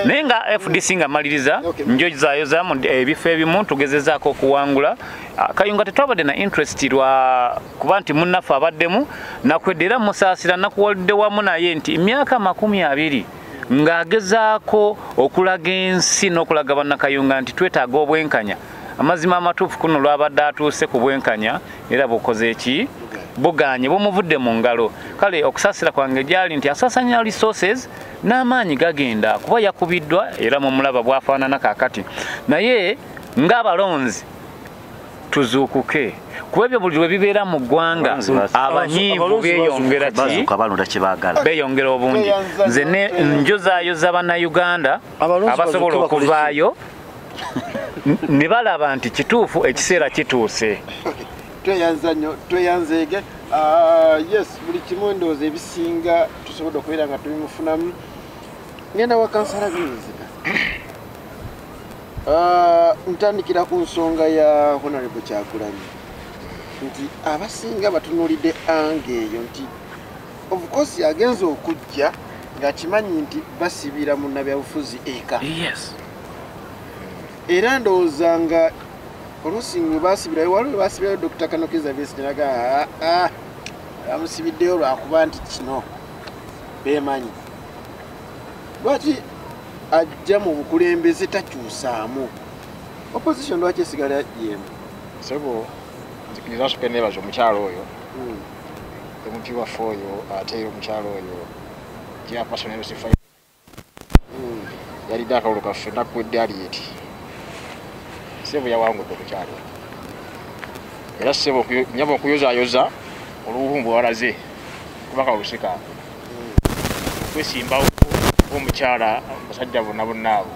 Speaker 6: naye nga FDC nga maliriza njozaayoza mu ebifo ebimu tugezezaako okuwangula Kayunga tetwabadde na interest lwa kuba nti munnaffe abaddemu nakwedde era musaasira nakuwalidde wamu naye nti emyaka 20 ng'agezaako okulaga ensi n'okulaga bannakayunga nti twetaaga obwenkanya amazima amatuufu kuno lwabadde atuuse ku bwenkanya era bukoze eki buganye bumuvudde mu ngalo kale okusaasira kwange gyali nti asaasanya resources n'amaanyi gagenda kuba yakubiddwa era mu mulaba bwafaanana kaakati naye ng'abalonzi tuzuukuke kuba ebyo buli lwe bibeera mu ggwanga abanyiivu beeyongera ki beeyongera obungi nze njozaayoza bannayuganda abasobola okuvaayo ne balaba nti kituufu ekiseera kituuse
Speaker 2: tweyanzeege yes buli kimu endowooza ebisinga tusobodde okubeera nga tubimufunamu ngenda wakansala binzika ntandikira ku nsonga ya Honorable Kyagulanyi nti abasinga batunuulidde ange eyo nti of course yagenza okujja ng'akimanyi nti basibira mu nnabyabufuzi eka era ndowooza nga oluusi mwe basibirayo waliwo basibirayo Dr. Kanokiza Besigye naga amusibiddeyo lwakuba nti kino beemanyi lwaki ajja mu bukulembeze takyusaamu opposition lwaki esigala yemu
Speaker 5: sebo nzikiriza nsooke neebaza omukyalo oyo omuti waffe oyo ate omukyalo oyo chairperson LC5 yalidde akalulu kaffe nakuwedde aliyeti sebo yawangudde omukyalo era sebo nyaba okuyozaayoza oluwumbu walaze kubaka olusika kwesimbawo omukyala basajja bonna bonna abo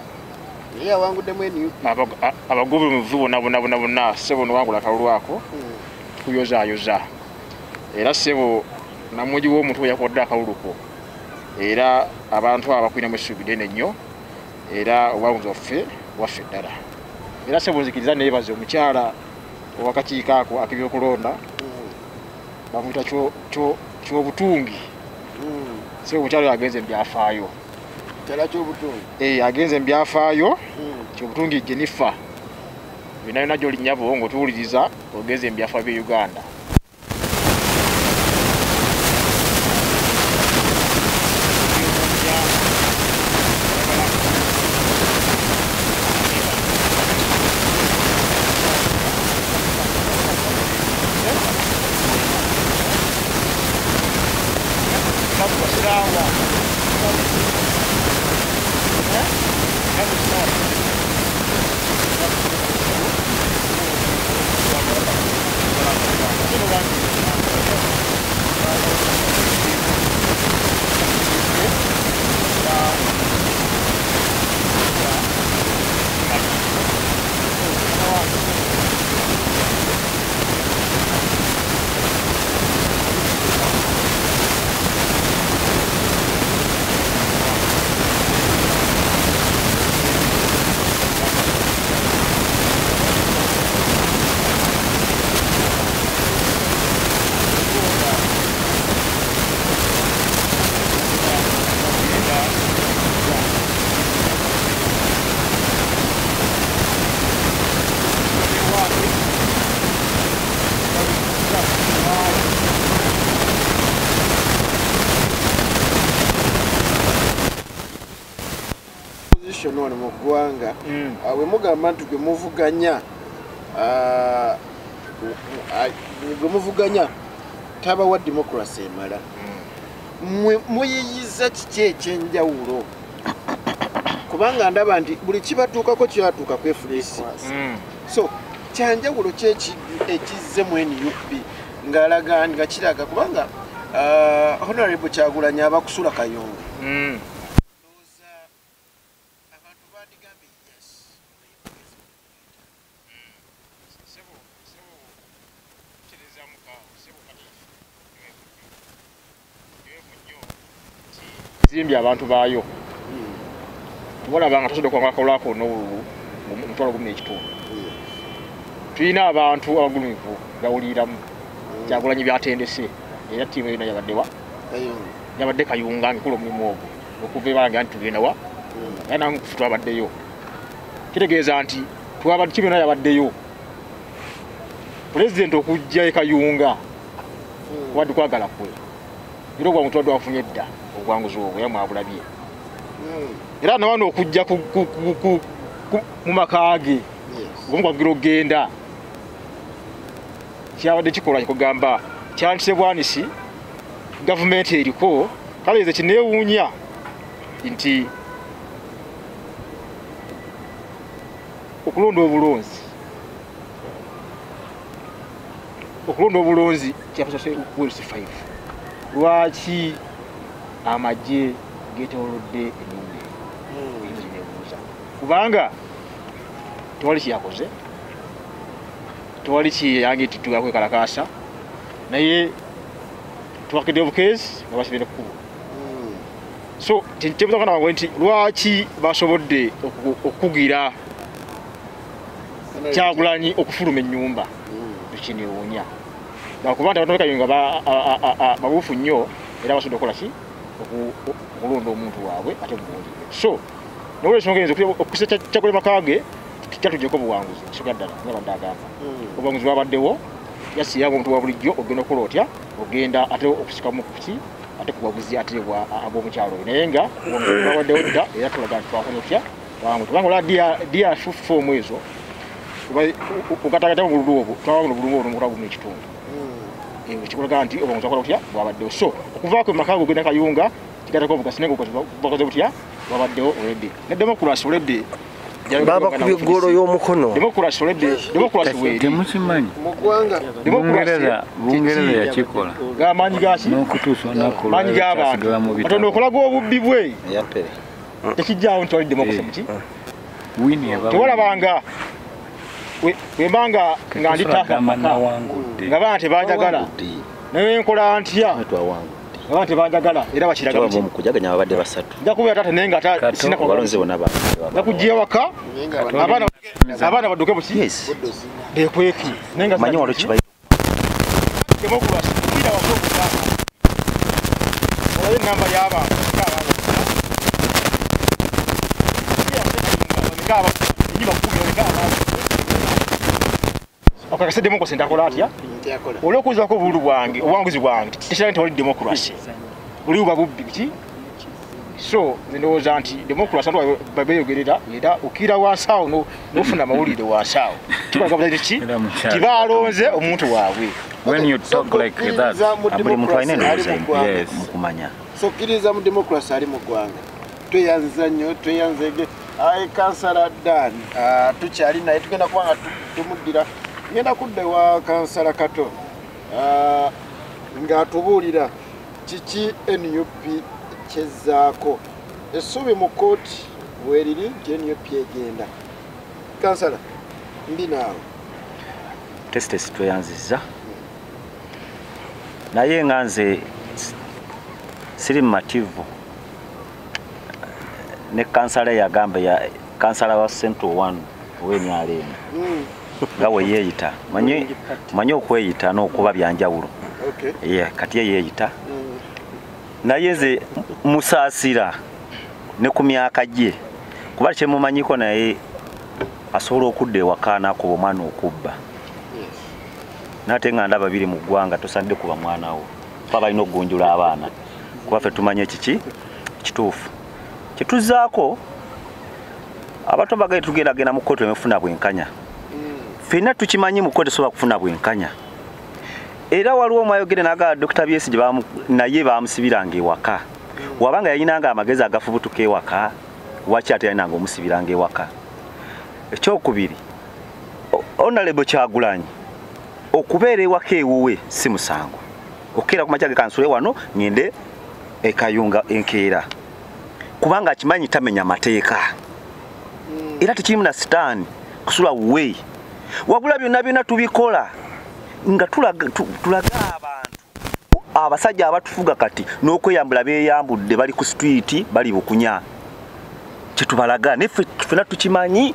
Speaker 2: yawanguddemu NUP
Speaker 5: abagoberumuvu bonna sebo nowangula akalulu ako tukuyozaayoza era sebo namugi w'omuntu we yakodde akaluluko era abantu abakwinamu essuubi ddene nnyo era obuwanguzi waffe ddala era sebo nzikiriza neebaza omukyala owakakiiko ako ak'ebyokulonda bamuyita kyobutungi sebo omukyala agenze mubyafaayo agenze mubyafaayo kyobutungi Jennifer binabyonna gy'olinnyabo ng'otuwuliriza ogenze mubyafaayo bye Uganda
Speaker 2: opposition wano mu ggwanga we mugamba nti gwe muvuganya tabawa democracy emala muyiyiza kiki ekyenjawulo kubanga ndaba nti buli kibatuukako kyatuuka kwefulesi so kyanjawulo ekizze mu NUP ng'alaga nga kiraga kubanga Honorable Kyagulanyi abakusula Kayunga abantu bandigambye yes
Speaker 5: zimbye abantu baayo mulabanga tusobola kwangako n'obululu omutwalo gumu n'ekitundu tulina abantu abagulumivu gawuliramu Kyagulanyi byatendese era ttiimu yonna yabadde Kayunga ngikola omulimu ogwo okuva ebalanga nti tugenda wa era nange kufu twabaddeyo kitegeeza nti ttiimu yonna yabaddeyo pulezidenti okujja e Kayunga wadde kwagala kwe era ogwa muntu wadde wafunye edda obwanguzi obwo era mwabulabye era nawano okujja mu maka ge omukwagira ogenda kyabadde kikola kikugamba kyandise bwanisi gavumenti eriko kale ze kineewuunya nti okulonda obulonzi kyapasase Wells 5 lwaki amagye getolodde enyumba kineebuuza kubanga tewali kiyakoze tewali kiyange tituga kwekalakaasa naye twakedde obukeezi nga basibire kkubo so kyebutaka nawange nti lwaki basobodde okukugira Kyagulanyi okufuluma ennyumba tukineewuunya kuba nti abantu Kayunga babuufu nnyo era basobodde okukola ki okulonda omuntu waabwe ate bulungi so nolwensonga enzo okukisa Kyagulanyi makage kyatugyeko obuwanguzi nsonga ddala nga badde agamba obuwanguzi bwabaddewo yasiyanga omuntu wa bulijjo ogenda okukola otya ogenda ate okusikamu kuki ate kubaguzi ate ab'omukyalo oyo naye nga babaddewo dda era tulaga nti twakola otya twawanguzi kubanga olwa DR4 ezo okatagatamu bululu obwo twawangula obululu obwo nomutwago n'ekitundu kikulaga nti obuwanguzi bwakola otya bwabaddewo so okuvaako emakago ogenda Kayunga kigatako obugasi naye bukoze butya bwabaddewo olwedde ne democracy olwedde
Speaker 4: baba kubye golo y'omukono
Speaker 5: democracy weeri
Speaker 6: temukimanyi bungereza yakikola
Speaker 5: g'amaanyi gaki
Speaker 6: n'okutuusa olunaku
Speaker 5: maanyi g'abantu katono okulaga obubbi bwe tekijjaawo nti wali democracy muki tewalabanga wembanga nga nditaka nga baana tebanjagala naye nkola ntya abantu tebanjagala era bakiraga
Speaker 1: mukujaganya babadde basatu
Speaker 5: njakubeera taata naye nga sina
Speaker 1: balonze bonna
Speaker 5: nakujja ewaka abaana badduke buki bekweki naye nga
Speaker 1: manyi waliwo kibayi
Speaker 5: democracy kira wakobuka olaye enamba y'abantu okakase democracy ntakola atya olw'okuuzako obululu bwange obuwanguzi bwange tekiraga nti wali democracy buli buba bubbi ki so ndowooza nti democracy abantu babeeyogerera era okira wansi awo n'ofuna amawulire wansi awo kikolaga bulabire ki tibalonze omuntu waabwe
Speaker 1: buli muntu alina endowooza mukumanya
Speaker 2: so kkiriza mu democracy ali mu ggwanga tweyanza nnyo tweyanzege ayi kansala Dan tukyali naye tugenda kuba nga tumuddira ngenda kudda ewa kansala Kato ng'atubuulira kiki NUP kyezzaako essuubi mu kooti weeriri nti NUP egenda kansala ndi naawe
Speaker 1: tesitesi tweyanzizza naye nga nze siri mumativu ne kansala yagamba kansala wa Central 1 ow'emyalo nga we yeeyita manyi okweyita n'okuba byanjawulo kati ye yeeyita naye nze musaasira ne ku myaka gye kuba kyemumanyiko naye asobola okudda ewaka n'akuba omwana okubba nate nga ndaba biri mu ggwanga tosadde kuba mwanawo kuba balina okugunjula abaana kuba ffe tumanye kiki kituufu kyetuzzaako abantu bagaye tugenda mu kkooti emefuna bwenkanya fena tukimanyi mu kkooti soba kufuna bwenkanya era waliwo omwayogere naga Dr. Besigye naye bamusibiranga ewaka wabanga yayinanga amagezi agafubutuka ewaka waki ate yayinanga omusibiranga ewaka ekyokubiri Honorable Kyagulanyi okubeera ewaka ewuwe si musango okera ku makyage kansule wano ngende ekayunga enkeera kubanga akimanyi tamenya mateeka era tekirimu na sitaani kusula wuwe wabula byonna tubikola nga tulaga abantu abasajja abatufuga kati n'okweyambula beeyambudde bali ku street bali bukunya kyetubalaga neffe fena tukimanyi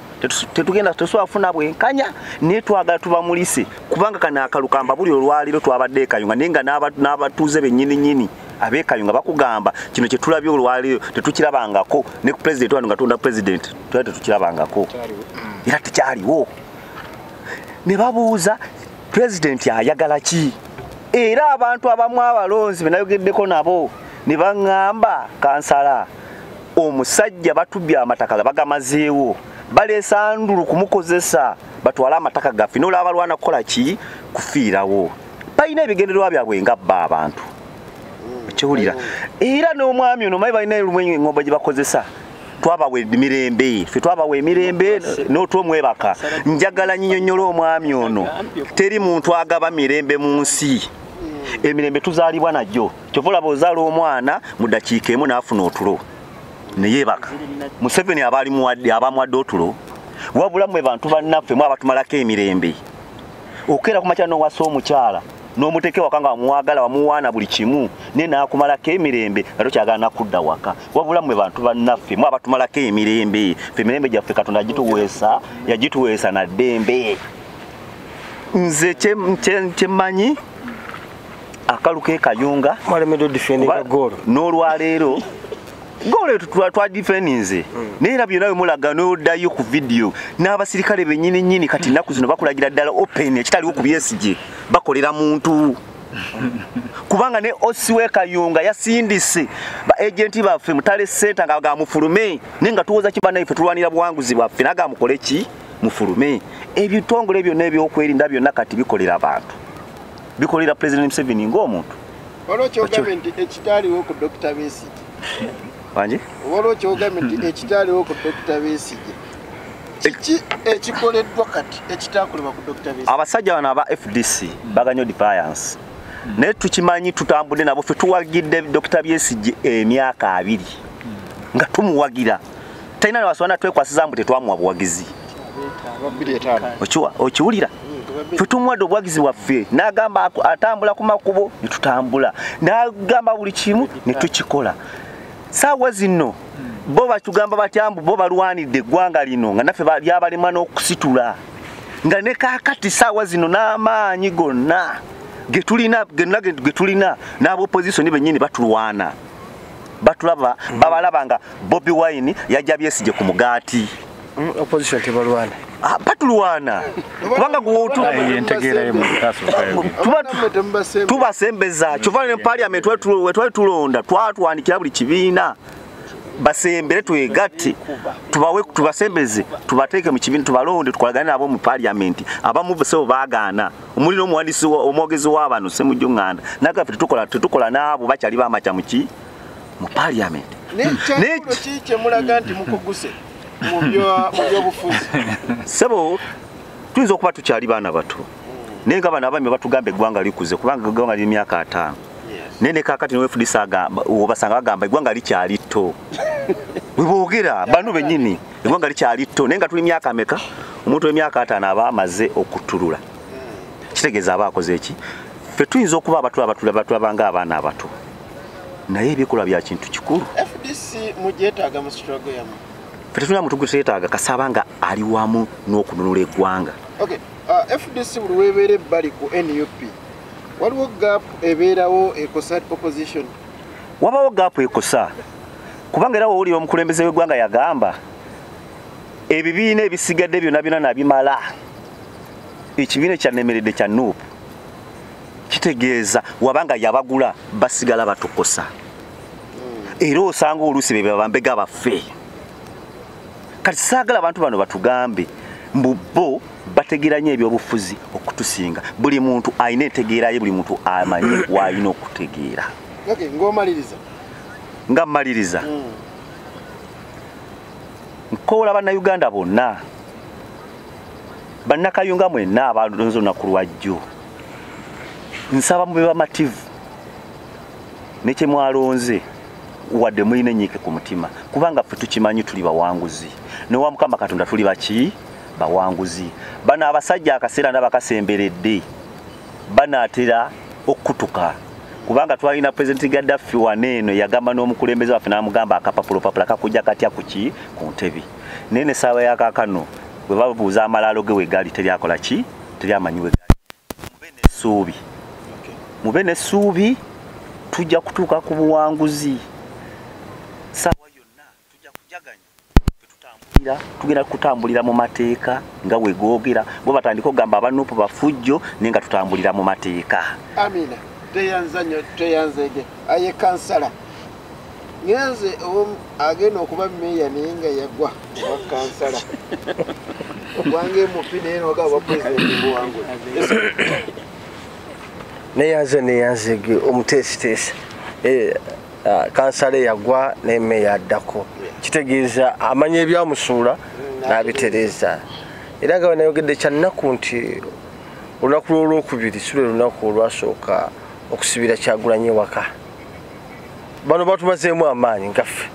Speaker 1: tetugenda tesobola kufuna bwenkanya naye twagala tubamulise kubanga kana akalukamba buli olwaliro twabadde ekayunga naye nga n'abatuuze bennyini abeekayunga bakugamba kino kyetulabye olwaliro tetukirabangako ne ku president wano nga tonda president twali tetukirabangako era tekyaliwo ne babuuza president ayagala ki era abantu abamu abalonzi benayogeddeko nabo ne baŋŋamba kansala omusajja batubye amataka bagamazeewo baleesa ndulu kumukozesa batwala amataka gaffe n'olaba balwana kukola ki kufiirawo balina ebigendererwa byabwe nga bba abantu ekiwulira era n'omwami ono mayi balina engombo gye bakozesa twabawa emirembe ffe twabawa emirembe n'otwomwebaka njagala nyinyonnyola omwami ono teri muntu agaba mirembe mu nsi emirembe tuzaalibwa najjo kyova olaba ozaala omwana mu ddakiika emu n'afuna otulo neyebaka Museveni abamuwadde otulo wabula mwe bantu bannaffe mu abatumalako emirembe okera ku makya n'owasa omukyala n'omuteeke waka nga wamuwagala wamuwaana buli kimu naye n'akumalako emirembe nga tokyagala nakudda waka wabula mwe bantu bannaffe mu abatumalako emirembe ffe emirembe gyaffe Katonda yagituweesa na ddembe nze kyemmanyi akaluka ekayunga n'olwaleero gole twa defendinze neera byonna bimulaga n'oddayo ku video n'abasirikale bennyini kati nnaku zino bakulagira ddala open ekitaliwo ku Besigye bakolera muntu kubanga ne osiwe Kayunga yasindise ba agenti baffe mutale center nga gamufulume nenga tuwoza kibana ife tulwanira buwanguzi bwaffe naga mukole ki mufulume ebitongole byonna ebyokwerinda byonna kati bikolera abantu bikolera President Museveni ng'omuntu
Speaker 2: olw'ekyo government ekitaliwo ku Dr. Besigye
Speaker 1: Wanji?
Speaker 2: Olw'ekyo government ekitaliwo ku Dr. Besigye kiki ekikoleddwa kati ekitakolebwa ku Dr. Besigye
Speaker 1: abasajja bano aba FDC baganyo defiance naye tukimanyi tutambudde nabo ffe tuwagidde Dr. Besigye emyaka 2 nga tumuwagira talina newaswana twekwasiza mbu tetwamuwa buwagizi okiwulira ffe tumuwadde obuwagizi bwaffe n'agamba atambula ku makubo ne tutambula n'agamba buli kimu ne tukikola saawa zino bo batugamba batyambu bo balwanidde eggwanga lino nga naffe lyabalema n'okusitula nga ne kaakati saawa zino n'amaanyi gonna getulina n'abaopozisoni bennyini batulwana batulaba babalaba nga Bobi Wine yajja Besigye ku mugaati
Speaker 4: opposition tebalwana
Speaker 1: batulwana kubanga tubasembeza kyova ne parliament wetwali tulonda twatwandikira buli kibiina basembere twegatte tubasembeze tubateeke mu kibiina tubalonde tukolagane nabo mu parliament abamu sebo baagaana omuliro omuwandiisi omwogezi w'abano Ssemujjung'anda nagaffe tetukola n'abo bakyali bamaca mu parliament
Speaker 2: kyemulaga nti mukuguse mu byobufuzi
Speaker 1: sebo tuyinza okuba tukyali baana bato naye nga bano abami batugamba eggwanga likuze kubanga eggwanga liri myaka 5 naye ne kaakati ne FDC obasanga bagamba eggwanga likyali tto weboogera bano bennyini eggwanga likyali tto naye nga tuli myaka meka omuntu w'emyaka 5 aba amaze okutulula kitegeeza aba akoze eki ffe tuyinza okuba abatulabanga abaana abato naye ebikola bya kintu kikulu
Speaker 2: FDC mugyetaaga mu struggle yamu
Speaker 1: Petuna mutugu seetaaga kasaba nga ali wamu n'okununula eggwanga.
Speaker 2: Okay. FDC buli webeere bali ku NUP. Waliwo gap ebeerawo ekosa opposition.
Speaker 1: Wabawo gap ekosa. Kubanga era woli omukulembeze w'eggwanga yagamba ebibiina ebisigadde byonna nabimala. Ekibiina kyannemeredde kya NUP. Kitegeeza wabanga yabagula basigala batukosa. Era osanga oluusi be bambega baffe. kati saagala abantu bano batugambe mbubo bategeranye ebyobufuzi okutusinga buli muntu ayina entegeeraye buli muntu amanyi wayina okutegeera
Speaker 2: ng'omaliriza
Speaker 1: nga mmaliriza nkoola bannayuganda bonna bannakayunga mwenna abalonze olunaku lwajjo nsaba mube bamativu nekye mwalonze wadde mulina enyiike ku mutima kubanga ffe tukimanyi tuli bawanguzi nowa Mukama Katonda tuli baki bawanguzi bano abasajja akaseera ndaba kasemberedde banaatera okutuka kubanga twalina President Gaddafi waneeno yagamba n'omukulembeze waffe n'amugamba akapapulopapula kakujja katya kuki ku ntebe naye ne ssaawa yakakano bwe babuuza amalaalo ge wegaali teryakola ki teryamanyi wegaali mube n'essuubi tujja kutuuka ku buwanguzi ssaawa yonna tujja kujaganya tugenda kutambulira mu mateeka nga wegoogera bo batandika okugamba abanupu bafujjo naye nga tutambulira mu mateeka.
Speaker 2: Amina teyanzege aye kansala ngenze agenda okuba meya naye nga yagwa wa kansala wange mupi naye noga wa president wangu
Speaker 4: neyanzege omutesitesi kansala yagwa ne meya addako kitegeeza amanya ebyamusuula n'abitereeza era nga banayogedde kyannaku nti olunaku lw'olwokubiri si lwe lunaku olwasooka okusibira Kyagulanyi ewaka bano batumazeemu amaanyi ngaffe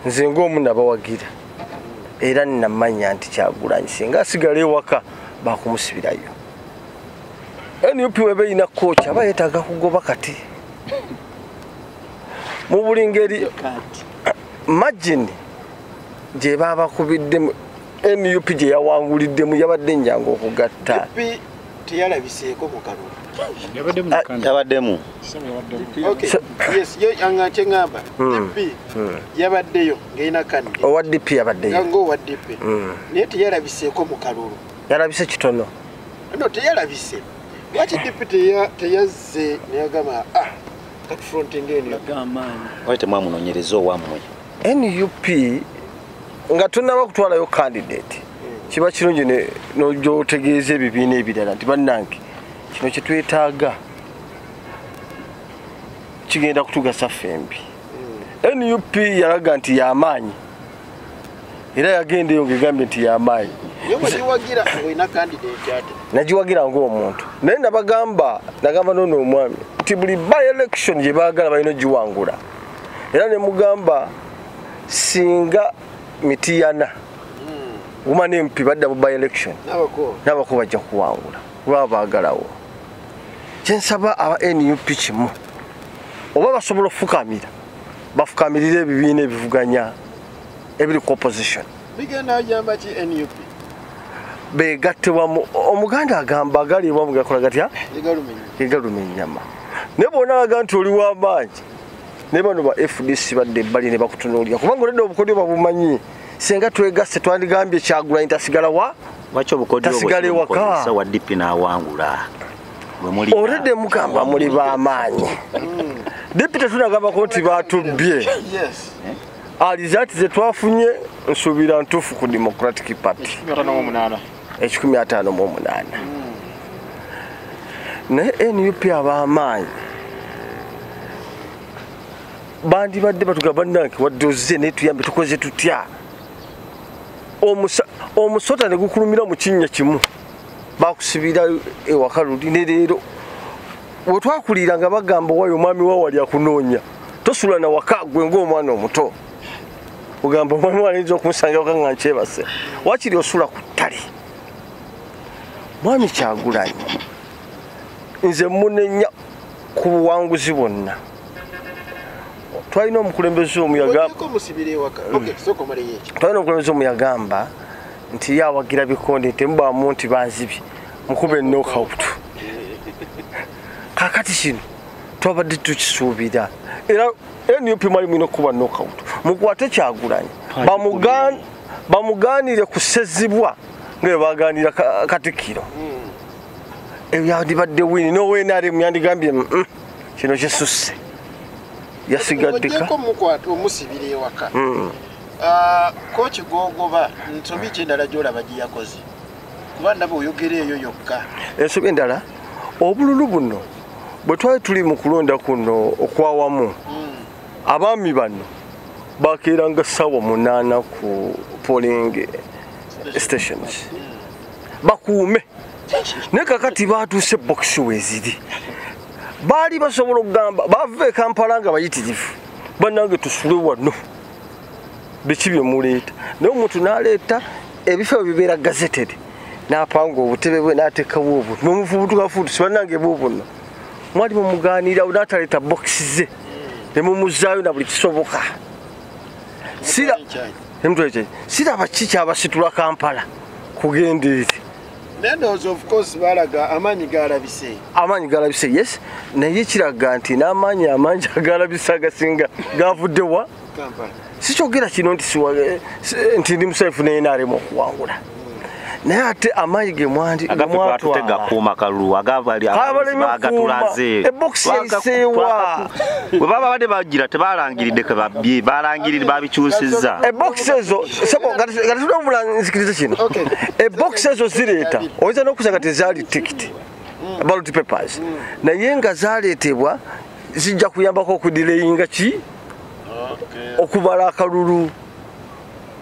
Speaker 4: nze ng'omu nabawagira era nnamanya nti Kyagulanyi singa asigala ewaka bakumusibirayo NUP weba erina kooki aba yeetaaga kugoba kati mu buli ngeri imagine gye baabakubiddemu NUP gye yawanguliddemu yabadde njangu okugatta
Speaker 2: teyalabiseeko mu kalulu
Speaker 1: yabaddemu
Speaker 2: yes yo yangate ngamba DP yabaddeyo ng'erina kandide
Speaker 4: owa DP yabaddeyo
Speaker 2: ng'owa DP naye teyalabiseeko mu kalulu
Speaker 4: yalabise kitono
Speaker 2: no teyalabise lwaki DP teyazze neyagamba katufronting eno
Speaker 1: wali temwamunoonyereza owammwe
Speaker 4: NUP nga tunaba kutwalayo candidate kiba kirungi n'ogyotegeeza ebibiina ebirala nti bannange kino kye twetaaga kigenda kutugasa ffembi NUP yalaga nti y'amaanyi era yagendeyo ng'egambye nti y'amaanyi nagiwagira ng'omuntu naye nagamba noono omwami nti buli by election gye baagala balina ogiwangula era ne mugamba singa mitiyana woman MP badda mu by election nabako bajja kuwangula lwa baagalawo kyensaba aba NUP kimu oba basobola okufukamira bafukamirire ebibiina ebivuganya ebiri ku opposition
Speaker 2: bigenda ajamba ki NUP
Speaker 4: begatte wamu omuganda agamba agaliibwa mugakola gatya egaluma ennyama naye bona baga nti oli w'amaanyi ne bano ba FDC badde ebbali ne bakutunuulira kubanga oledde obukodyo babumanyi senga twegasse twandigambye Kyagulanyi tasigala wa
Speaker 1: lwaki obukodyo
Speaker 4: tasigala ewaka
Speaker 1: wa DP n'awangula
Speaker 4: oledde mugamba muli b'amaanyi DP tetunagambako nti batubbye alizaati ze twafunye nsuubira ntuufu ku Democratic Party 158 naye NUP ab'amaanyi bandibadde batugamba nange wadde ozze naye tuyambe tukoze tutya omusota ne gukulumira mu kinnya kimu bakusibira ewaka luli ne leero we twakulira nga bagamba wayo omwami wawali akunoonya tosula na waka gwe ng'omwana omuto ogamba omwami walinza okumusanga waka nga nkyebase wakiri osula ku ttale mwami Kyagulanyi nze munenya ku buwanguzi bonna twalina omukulembeze omuyagamba nti yawagira bikonde temubamu nti banzibye mukube knockout kakati kino twabadde tukisuubira era NUP mwali mwina okuba knockout mukwate Kyagulanyi bamugaanire kusezibwa nga bebagaanira Katikkiro ebyandibadde wini n'owenaremu yandigambye kino kisusse yasigaddeka
Speaker 2: Kochi gogoba nsobi kyendala gyolaba gye yakoze kuba ndaba oyogera eyo yokka.
Speaker 4: Ensobi endala obululu buno bwe twali tuli mu kulonda kuno okwawamu abaami bano bakeeranga ssaawa 8 ku polling stations bakuume naye kakati baatuuse bokisi weeziri baali basobola okugamba bava e Kampala nga bayitirivu bannange tusule wano biki bye muleeta naye omuntu n'aleeta ebifo bibeera gazeted n'apanga obutebe bwe n'ateekawo obwo mumufubutukafuutusi bannange buubuno mwali mumugaanira n'ataleeta bokisi ze ne mumuzaayo na buli kisoboka siraba ki kyabasitula Kampala kugendeere.
Speaker 2: Ndowooza of course balaga amaanyi galabise yes naye kiraga nti n'amaanyi amangi agalabise agasinga gavudde wa Kampala.
Speaker 4: Sikyogera kino nti ndi musanyufu naye n'alema okuwangula naye ate amaanyi ge
Speaker 1: mwatutega kuuma kalulu agatulaze
Speaker 4: ebokisi yayiseewa
Speaker 1: bwe baba badde bagira tebalangiridde ke babye balangirire babikyusizza
Speaker 4: ebokisi ezo sebo gatulabula nzikiriza kino ebokisi ezo zireeta oyinza n'okusanga tezaali tikiti ballot papers naye nga zaleetebwa zijja kuyambako okudireyinga ki okubala akalulu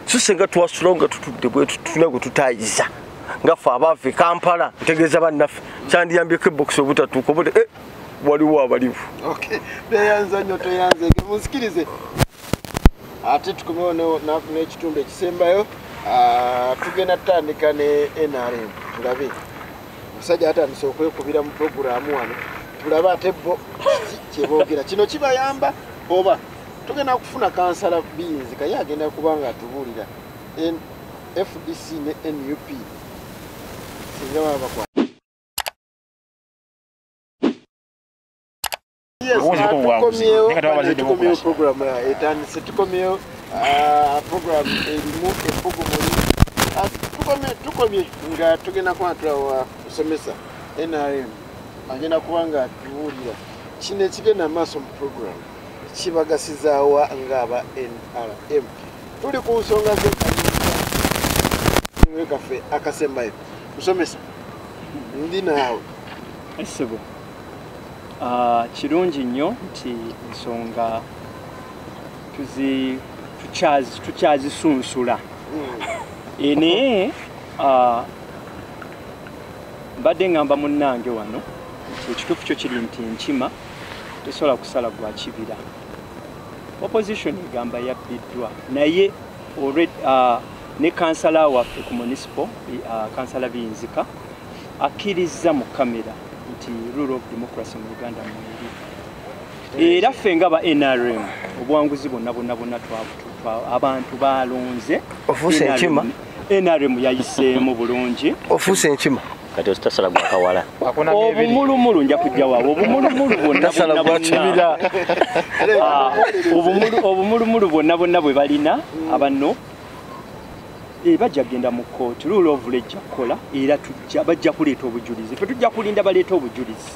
Speaker 4: so senga twasula nga tutudde bwe tutuna gwe tutayiza nga ffe abaava e Kampala ntegeeza bannaffe kyandiyambyeko ebokisi obutatuuka obude waliwo abalivu
Speaker 2: beyanza nnyo toyanze musikirize ate tukomewo n'ekitundu ekisembayo tugenda tutandika ne NRM tulabe omusajja atandise okwekubira mu puroguramu wano tulabe ate bo kyeboogera kino kibayamba oba tugenda kufuna kansala binzi kaye agenda kubanga atubuulira FDC ne NUP singa baba kwa tukomyewo program etandise tukomyewo program erimu embugu tukomye nga tugenda kwatulawa osomesa NRM agenda kubanga atubuulira kino ekigenda maaso mu program kibagasizaawa ng'aba NRM tuli ku nsonga zekaffe akasembayo musomesa ndi naawe
Speaker 3: essebo kirungi nnyo nti ensonga tukyazisunsula naye mbadde ngamba munnange wano nti ekituufu kyo kiri nti enkima tesobola kusala gwa kibira opposition egamba yabbiddwa naye ne kansala waffe ku municipal kansala Biyinzika akkiriza mu kamera nti rule of democracy mu Uganda mweri era ffe nga ba NRM obuwanguzi bonna abantu balonze
Speaker 4: ofuuse enkima
Speaker 3: NRM yayiseemu bulungi
Speaker 4: ofuuse enkima
Speaker 1: kati ositasala gwa kawala
Speaker 3: obumulumulu nja kujja waawe obumulumulu bonna bwe balina abanno bajja kugenda mu kooti rule of law ejja kukola era bajja kuleeta obujulizi ffe tujja kulinda baleeta obujulizi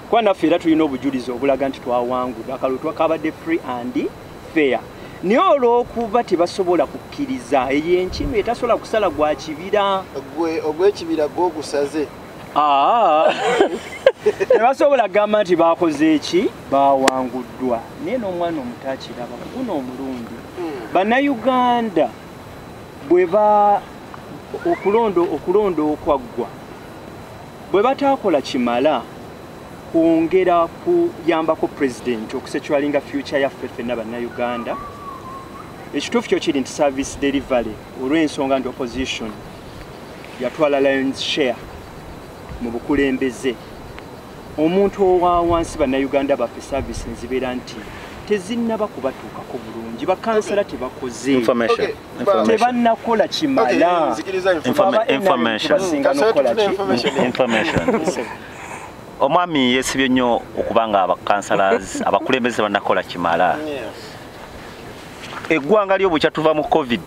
Speaker 3: kuba naffe era tulina obujulizi obulaga nti twawangudde akalulu twakabadde free and fair naye olw'okuba tebasobola kukkiriza eyo enkima etasobola kusala gwa kibira
Speaker 2: ogw'ekibira gw'ogusaze
Speaker 3: tebasobola gamba nti bakoze eki bawanguddwa naye n'omwana omuto akiraba guno omulundi bannayuganda bweba okulonda okwaggwa bwe bataakola kimala kwongera kuyambako president okusecuringa future yaffe ffenna bannayuganda ekituufu kyo kiri nti service delivery olw'ensonga nti opposition yatwala lion's share mu bukulembeze omuntu owa wansi bannayuganda baffe service nzibeera nti tezinnaba kubatuukako bulungi bakansala tebakoze tebannakola kimala
Speaker 1: omwami yeesibye nnyo okubanga abakansalazi abakulembeze bannakola kimala eggwanga lyo bwe kyatuva mu covid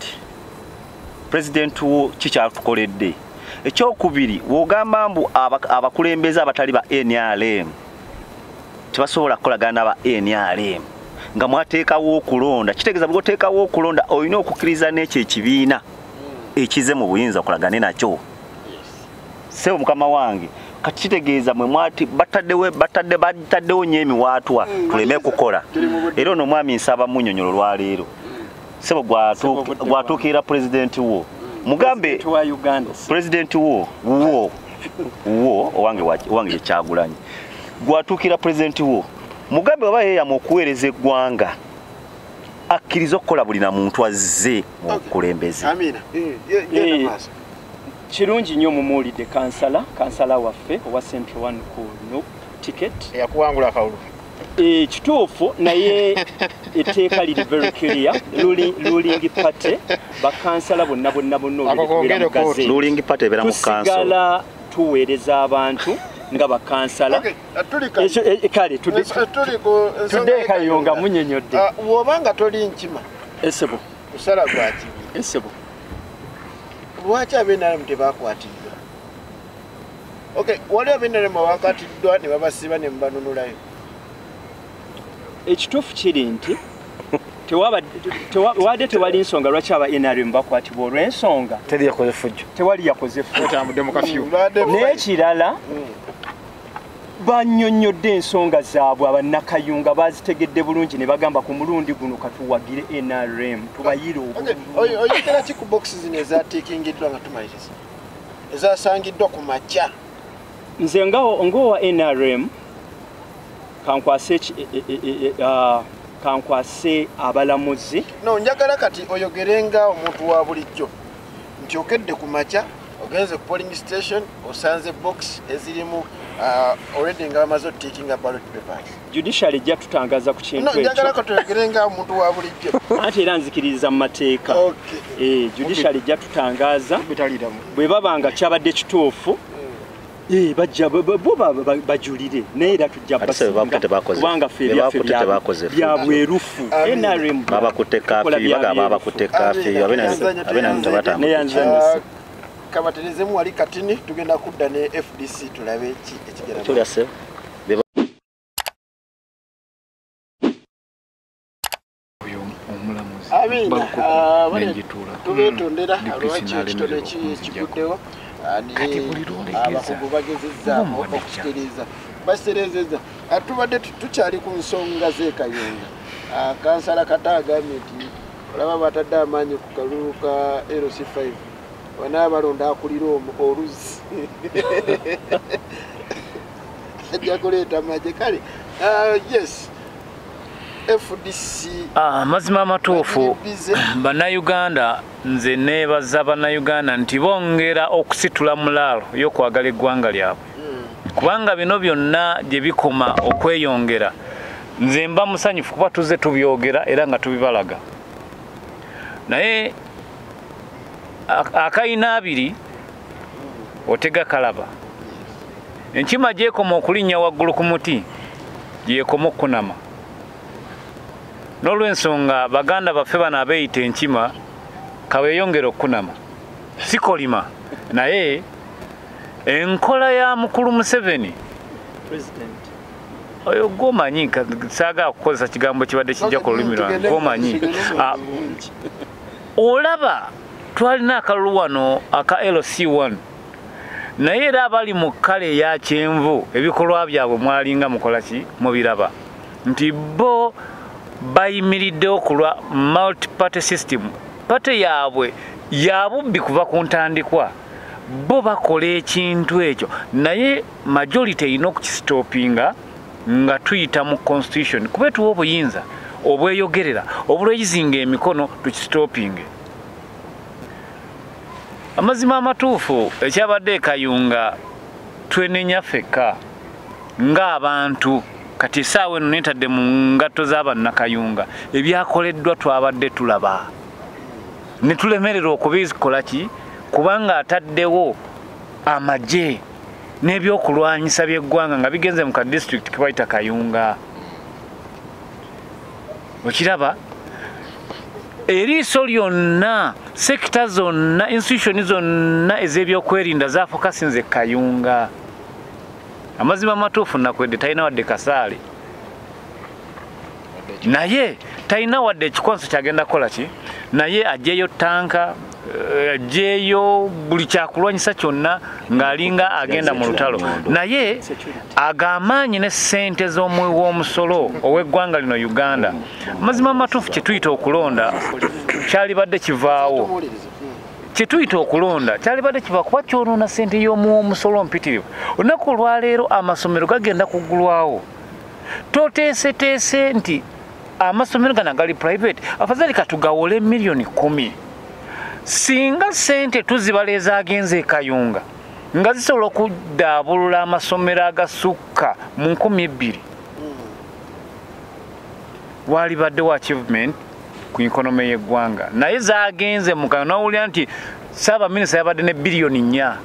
Speaker 1: pulezidenti wo kikyatukoledde ekyokubiri wogamba mbu abakulembeze abatali ba NRM tebasobola kukolagana n'aba NRM nga mwateekawo okulonda kitegeeza bw'oteekawo okulonda olina okukkiriza n'ekyo ekibiina ekize mu buyinza okulagane nakyo sebo mukama wange kati kitegeeza mwe mwati bataddewo nnyo emiwaatwa tuleme kukola era ono omwami nsaba munnyonnyolo lwaleero sebo gwatuukirira pulezidenti wo mugambe pulezidenti wo owange Kyagulanyi gwatuukira pulezidenti wo mugambe waba yeeyama okuweereza eggwanga akkiriza okukola buli na muntu azze mu bukulembeze
Speaker 3: kirungi nnyo mumuwulidde kansala waffe owa Central One ku no ticket
Speaker 5: yakuwangula akawulu
Speaker 3: kituufu naye etteeka liri very clear ruling party bakansala bonna
Speaker 1: ruling party ebeera mu council
Speaker 3: tusigala tuweereza abantu nga bakansala kale tudde Kayunga munyenyodde
Speaker 2: wobanga toli nkima
Speaker 3: esebo
Speaker 2: kusala gwaki
Speaker 3: esebo
Speaker 2: lwaki abenaremu tebakwatiddwa waliwo abenaremu abakwatiddwa ne babasiba ne mubanunulayo
Speaker 3: ekituufu kiri nti wadde tewali nsonga lwaki aba NRM bakwatibwa olw'ensonga tewali yakoze fujjo naye ekirala bannyonnyodde ensonga zaabwe abannakayunga bazitegedde bulungi ne bagamba ku mulundi guno katuwagire NRM tubayire
Speaker 2: oyogera ki ku boxi zino ezateekingiddwa nga tumaliriza ezasangiddwa ku makya
Speaker 3: nze ng'owa NRM kankwase abalamuzi
Speaker 2: no njagala kati oyogerenga omuntu wa bulijjo nti okedde ku makya ogenze ku polling station osanze box ezirimu already nga bamaze otikinga ballot papers
Speaker 3: judiciary ejja tutangaza ku kintu ekyo
Speaker 2: njagala kati oyogerenga omuntu wa bulijjo
Speaker 3: anti era nzikiririza mu mateeka judiciary ejja tutangaza bwe babanga kyabadde kituufu bajja bajulire naye era tujja kubanga ffe bya bwerufu NRM
Speaker 1: babakutte kaafi bagamba babakutte kaafi abenaremu tebatambula
Speaker 2: kabaterezemu wali katini tugenda kudda ne FDC tulabe ki ekigenda
Speaker 1: tulyase
Speaker 2: tubetondera lwaki ekitone ekiguddewo abakugu bagezezzaako okusikiriza baserezeza tubadde tukyali ku nsonga z'ekayunga kansala kata agambye nti olaba batadde amaanyi ku kalulu ka LC5 wanaabalonda akulira oluzi ajja kuleeta maje kale yes FDC
Speaker 6: mazima amatuufu bannayuganda nze neebaza bannayuganda nti bongera okusitula mulaalo y'okwagala eggwanga lyabwe kubanga bino byonna gye bikoma okweyongera nze mba musanyufu kuba tuzze tubyogera era nga tubibalaga naye akayina abiri otega kalaba enkima gyekoma okulinnya waggulu ku muti gyekoma okkunama n'olw'ensonga baganda baffe bano abeeyita enkima kaweeyongera okkunama sikolima naye enkola ya mukulu Museveni oyo gwomanyi saagala kukozesa kigambo kibadde kijja ku lulimi lwange gwomanyi olaba twalina akalulu wano aka LC1 naye era abali mu kkale eya kyenvu ebikolwa byabwe mwalinga mukola ki mubiraba nti bo bayimiriddewo ku lwa multi party system pate yaabwe yabubbi kuva ku ntandikwa bo bakola ekintu ekyo naye majority erina okukisitopinga nga tuyita mu constitution kuba tuwa obuyinza obweyogerera obulweyizinga emikono tukisitopinge amazima amatuufu ekyabadde Kayunga twenenya ffekka ng'abantu kati essaawa eno neetadde mu ngatto z'abannakayunga ebyakoleddwa twabadde tulaba ne tulemerera okubikola ki kubanga ataddewo amagye n'ebyokulwanyisa by'eggwanga nga bigenze mu ka district ke bayita Kayunga okiraba eriiso lyonna sekita zonna institution zonna ez'ebyokwerinda zaafokasinze Kayunga amazima amatuufu nakwedde talina wadde kasaale naye talina wadde ekikwanso kyagenda kukola ki naye ajjeeyo tanka ajjeeyo buli kyakulwanyisa kyonna ng'alinga agenda mu lutalo naye ag'amaanyi ne ssente z'omuwi w'omusolo ow'eggwanga lino Uganda mazima amatuufu kye tuyita okulonda kyalibadde kivaawo kyetuyita okulonda kyalibadde kiva kuba kyonoona ssente y'omuwi w'omusolo mpitirivu olunaku olwaleero amasomero gagenda kuggulwawo toteeseteese nti amasomero gana gali private afadhali katugawole milioni 10 singa sente tuzibala ezaagenze e Kayunga nga zisobola okuddaabulula amasomero agasukka mu 12,000 walibaddewo achievement ku economy y'eggwanga naye zaagenze mu Kayunga n'owulira nti Ssaabaminisita yabadde ne bilioni 4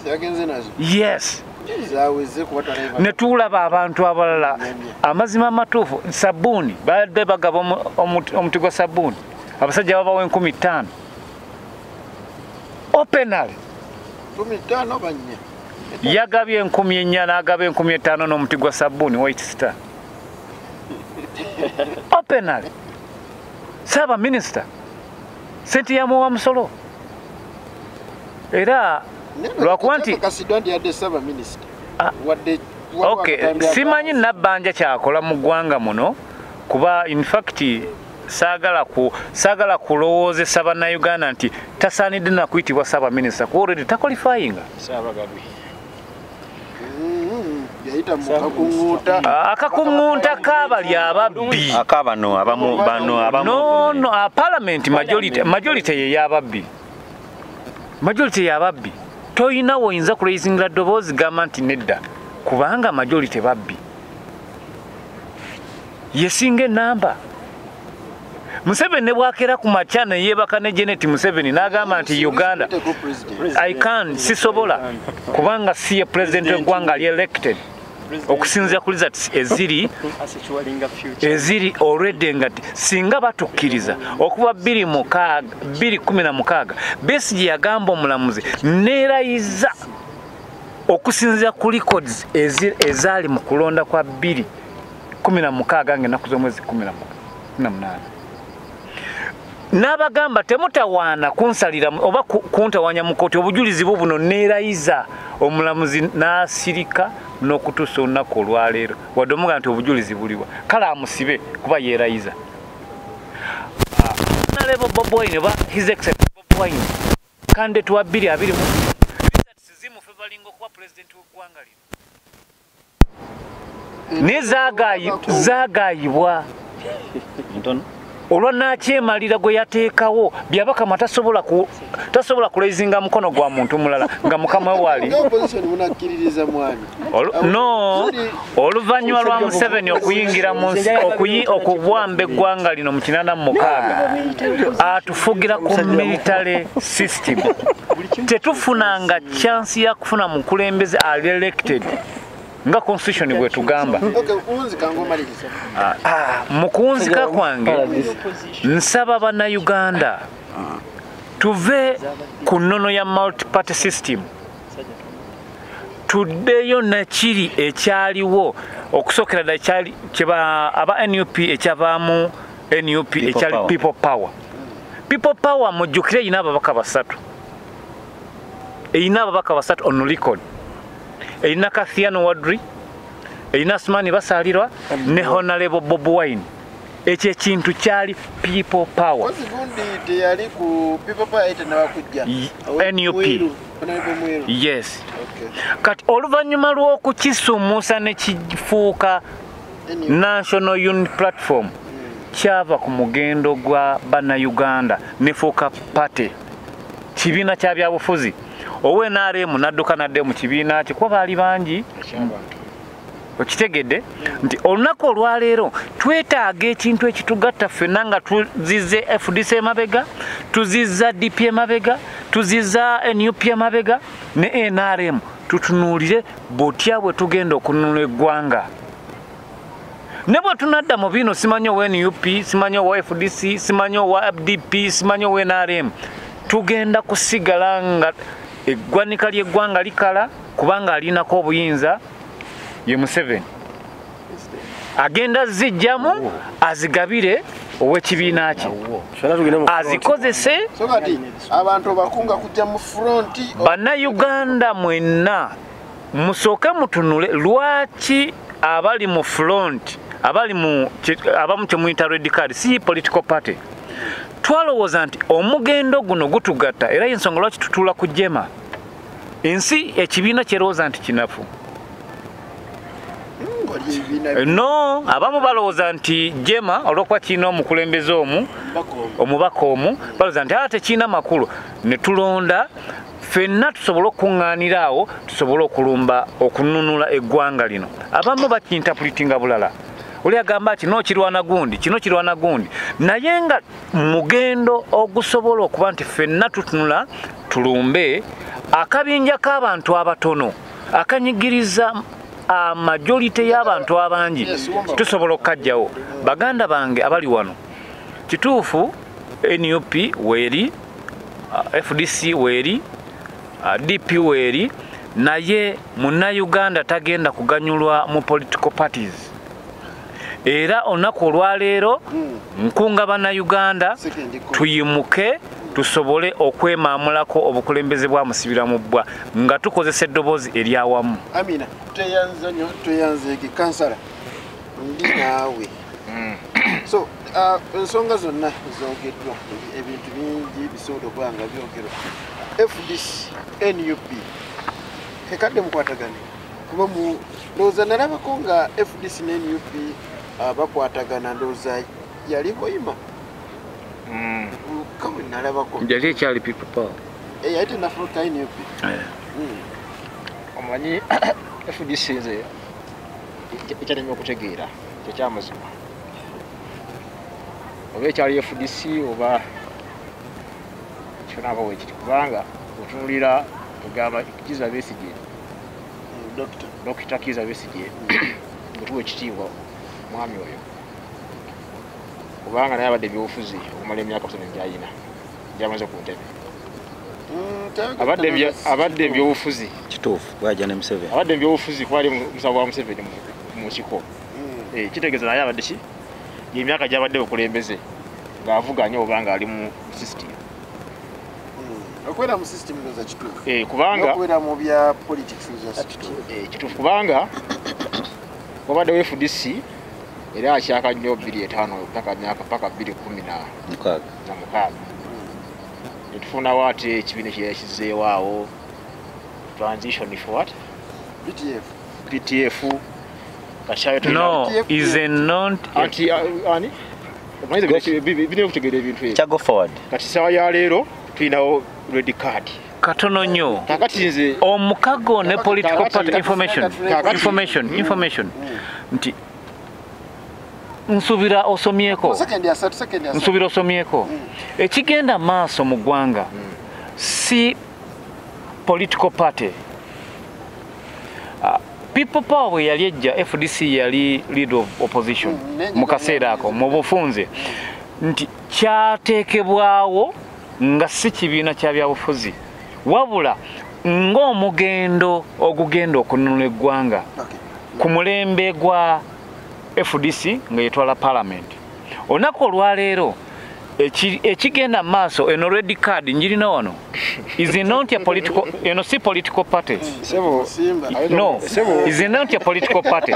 Speaker 2: yagenze nazo
Speaker 6: yes
Speaker 2: zaweze kubatana
Speaker 6: ne tulaba abantu abalala amazima amatuufu sabbuuni badde bagaba omuti gwa sabbuuni abasajja babawo 15,000 openal
Speaker 2: 15 banye
Speaker 6: yagabye 4,000 n'agaba 15,000 n'omuti gwa sabbuuni White Star openal Ssaabaminisita sente yamuwa musolo era lwakuba nti
Speaker 2: kasidandi yadde Ssaabaminisita wadde
Speaker 6: okay simanyi nabbanja kyakola mu ggwanga muno kuba in fact saagala kulowoozesa bannayuganda nti tasaanidde nakuyitibwa Ssaabaminisita ku already taqualifyinga akakungunta kabali ababbi
Speaker 1: akabano abamu
Speaker 6: no parliament majority y'ababbi toyina woyinza kuraisingira ddoboozi gamba nti nedda kubanga majority babbi yesinga enamba Museveni ne bwakera ku makya ne yeebaka ne Janet Museveni n'agamba nti Uganda I can sisobola kubanga si ye president w'eggwanga ali elected okusinzira kuli zati eziri already ngati singa batukkiriza okuba 2016 Besigye yagamba omulamuzi neerayiza okusinzira ku records ezaali mu kulonda kwa 2016 ng'ennaku z'omwezi 18 n'abagamba temutawaana kunsalira oba kuntawanya mu kooti obujulizi buno neerayiza omulamuzi n'asirika n'okutuusa olunaku olwaleero wadde omugamba nti obujulizi buliwa kale amusibe kuba yeerayiza nalebo Bob Wine oba his excellency Bob Wine candidate wa 2020 sizimufe balinga okuba president w'eggwanga lino ne zaagayibwa
Speaker 1: ntono
Speaker 6: olwa nakyemalira gwe yateekawo byabakama tasobola kulaizinga mukono gwa muntu mulala nga mukama we wali no oluvannyuma lwa Museveni okuyingira okubwamba eggwanga lino mu 86 atufugira ku military system tetufunanga chance ya kufuna mukulembeze ali elected nga constitution bwe tugamba mukunzika kwange nsaba bannayuganda tuve ku nnono ya multi party system tuddeyo nakiri ekyaliwo okusookera ddala kyeba aba NUP ekyavaamu NUP ekyali people power mujjukire erina ababaka basatu on record erina Kathiano Wadri erina Asmani Basalirwa ne Honorable Bob Wine ekyo ekintu kyali people power
Speaker 2: teyali ku people power etenabakujja
Speaker 6: NUP yes kati oluvannyuma lw'okukisumuusa ne kifuuka National Unity Platform kyava ku mugendo gwa bannayuganda nefuuka party kibiina kya byabufuzi owe NRM nadduka nadde mu kibiina kye kuba baali bangi okitegedde nti olunaku olwaleero twetaaga ekintu ekitugatta ffenna nga tuzizze FDC emabega tuzizza DP emabega tuzizza NUP emabega ne NRM tutunuulire botya bwe tugenda okununula eggwanga ne bwe tunadda mu bino simanyi owa NUP simanyi owa FDC simanyi owa DP simanyi owa NRM tugenda kusigala nga eggwanika ly'eggwanga likala kubanga alinako obuyinza ye Museveni agenda zijjamu azigabire ow'ekibiina kye azikozese.
Speaker 2: So kati abantu bakunga kujja mu front.
Speaker 6: Bannayuganda mwenna musooke mutunule lwaki abali mu front abamu kyemuyita red card si political party. Twalowooza nti omugendo guno gutugatta era y'ensonga lwaki tutuula ku jema. Ensi ekibiina kyerowooza nti kinafu. No, abamu balowooza nti jema olw'okuba kirina omukulembeze omubaka omu balowooza nti tekiina makulu. Ne tulonda ffenna tusobole okuŋŋaanira awo tusobole okulumba okununula eggwanga lino. Abamu bakintapulitinga bulala. Oli agamba ati no kirwana gundi, kino kirwana gundi. Naye nga mugendo ogusobola okuba nti ffenna tutunula tulumbe akabinja k'abantu abatono akanyigiriza majority y'abantu abangi tusobola okukajjawo. Baganda bange abali wano kituufu NUP weeri, FDC weeri, DP weeri, naye munnayuganda tagenda kuganyulwa mu political parties. Era olunaku olwaleero nkunga bannayuganda tuyimuke tusobole okwemaamulako obukulembeze bwa musibira mu bbwa nga tukozesa eddoboozi eryawamu.
Speaker 2: Amina teyanza nyo teyanzeeki kansala ndi naawe. So ensonga zonna zoogeddwa ebintu bingi bisobola okuba nga byogerwa. FDC NUP ekadde mukwatagane kuba mu ndowooza nalabako nga FDC ne NUP bakwatagana ndowooza yali boyima. Kama nalabako
Speaker 6: Yali ekyali people power.
Speaker 2: Ate nafuuka NUP.
Speaker 5: Omanyi FDC nze ekyalema okutegeera kyekyamazima. Oba ekyali FDC oba kyona abawe kiti kubanga otunulira ogamba Kizza Besigye Dr. Kizza Besigye mutuwa ekitiibwa mwami oyo kubanga naye abadde ebyobufuzi okumala emyaka 7 gy'ayina gy'amaze ku ntebe. Abadde ebyobufuzi
Speaker 1: kituufu bwajja ne Museveni.
Speaker 5: Abadde ebyobufuzi kwali musawo wa Museveni mu kiko. Kitegeeza naye abadde ki emyaka gy'abadde okulembeze ng'avuganya oba nga ali mu system.
Speaker 2: Okwera mu system ndoza kituufu.
Speaker 5: Kubanga
Speaker 2: okwera mu bya politics ndoza kituufu.
Speaker 5: Kituufu kubanga wabadde wa FDC era akyaka nnyo 2005 paka 2016. Netufuna ate ekibiina kyeyakizeewaawo transition for what? PTF.
Speaker 6: No, is a non
Speaker 5: ani? Bine kutegeera ebintu ebyo.
Speaker 1: Go forward.
Speaker 5: Kati sawa ya leero tulinawo red card.
Speaker 6: Katono nnyo.
Speaker 5: Kakati nze
Speaker 6: omukago ne political party information nti nsubira osomyeko. Nsubira osomyeko. Ekigenda maaso mu ggwanga si political party. People power yali ejja FDC yali leader of opposition mu kaseera ako mu bufunze nti kyateekebwawo nga si kibiina kya byabufuzi wabula ng'omugendo ogugenda okununula eggwanga ku mulembe gwa FDC nga yetwala parliament. Olunaku olwaleero ekigenda maaso eno red card njirina wano is not a political si political party. No, is not a political party.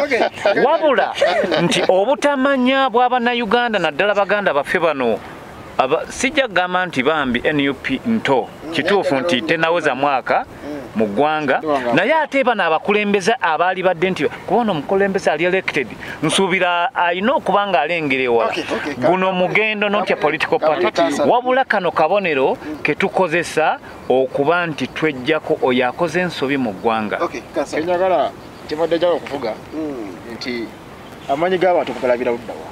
Speaker 6: Wabula nti obutamanya bw'abannayuganda naddala baganda baffe bano sijja kugamba nti bambi NUP nto kituufu nti tenaweza mwaka mu ggwanga naye ate bano abakulembeze abaali badde nti kubona omukulembeze ali elected nsuubira alina okuba nga alengera ewala guno mugendo notya political party wabula kano kabonero ke tukozesa okuba nti twejjako oyo akoze ensobi mu ggwanga.
Speaker 5: Kenyagala kyebadde njagala okuvuga nti amanyi g'abantu kugalabira luddawa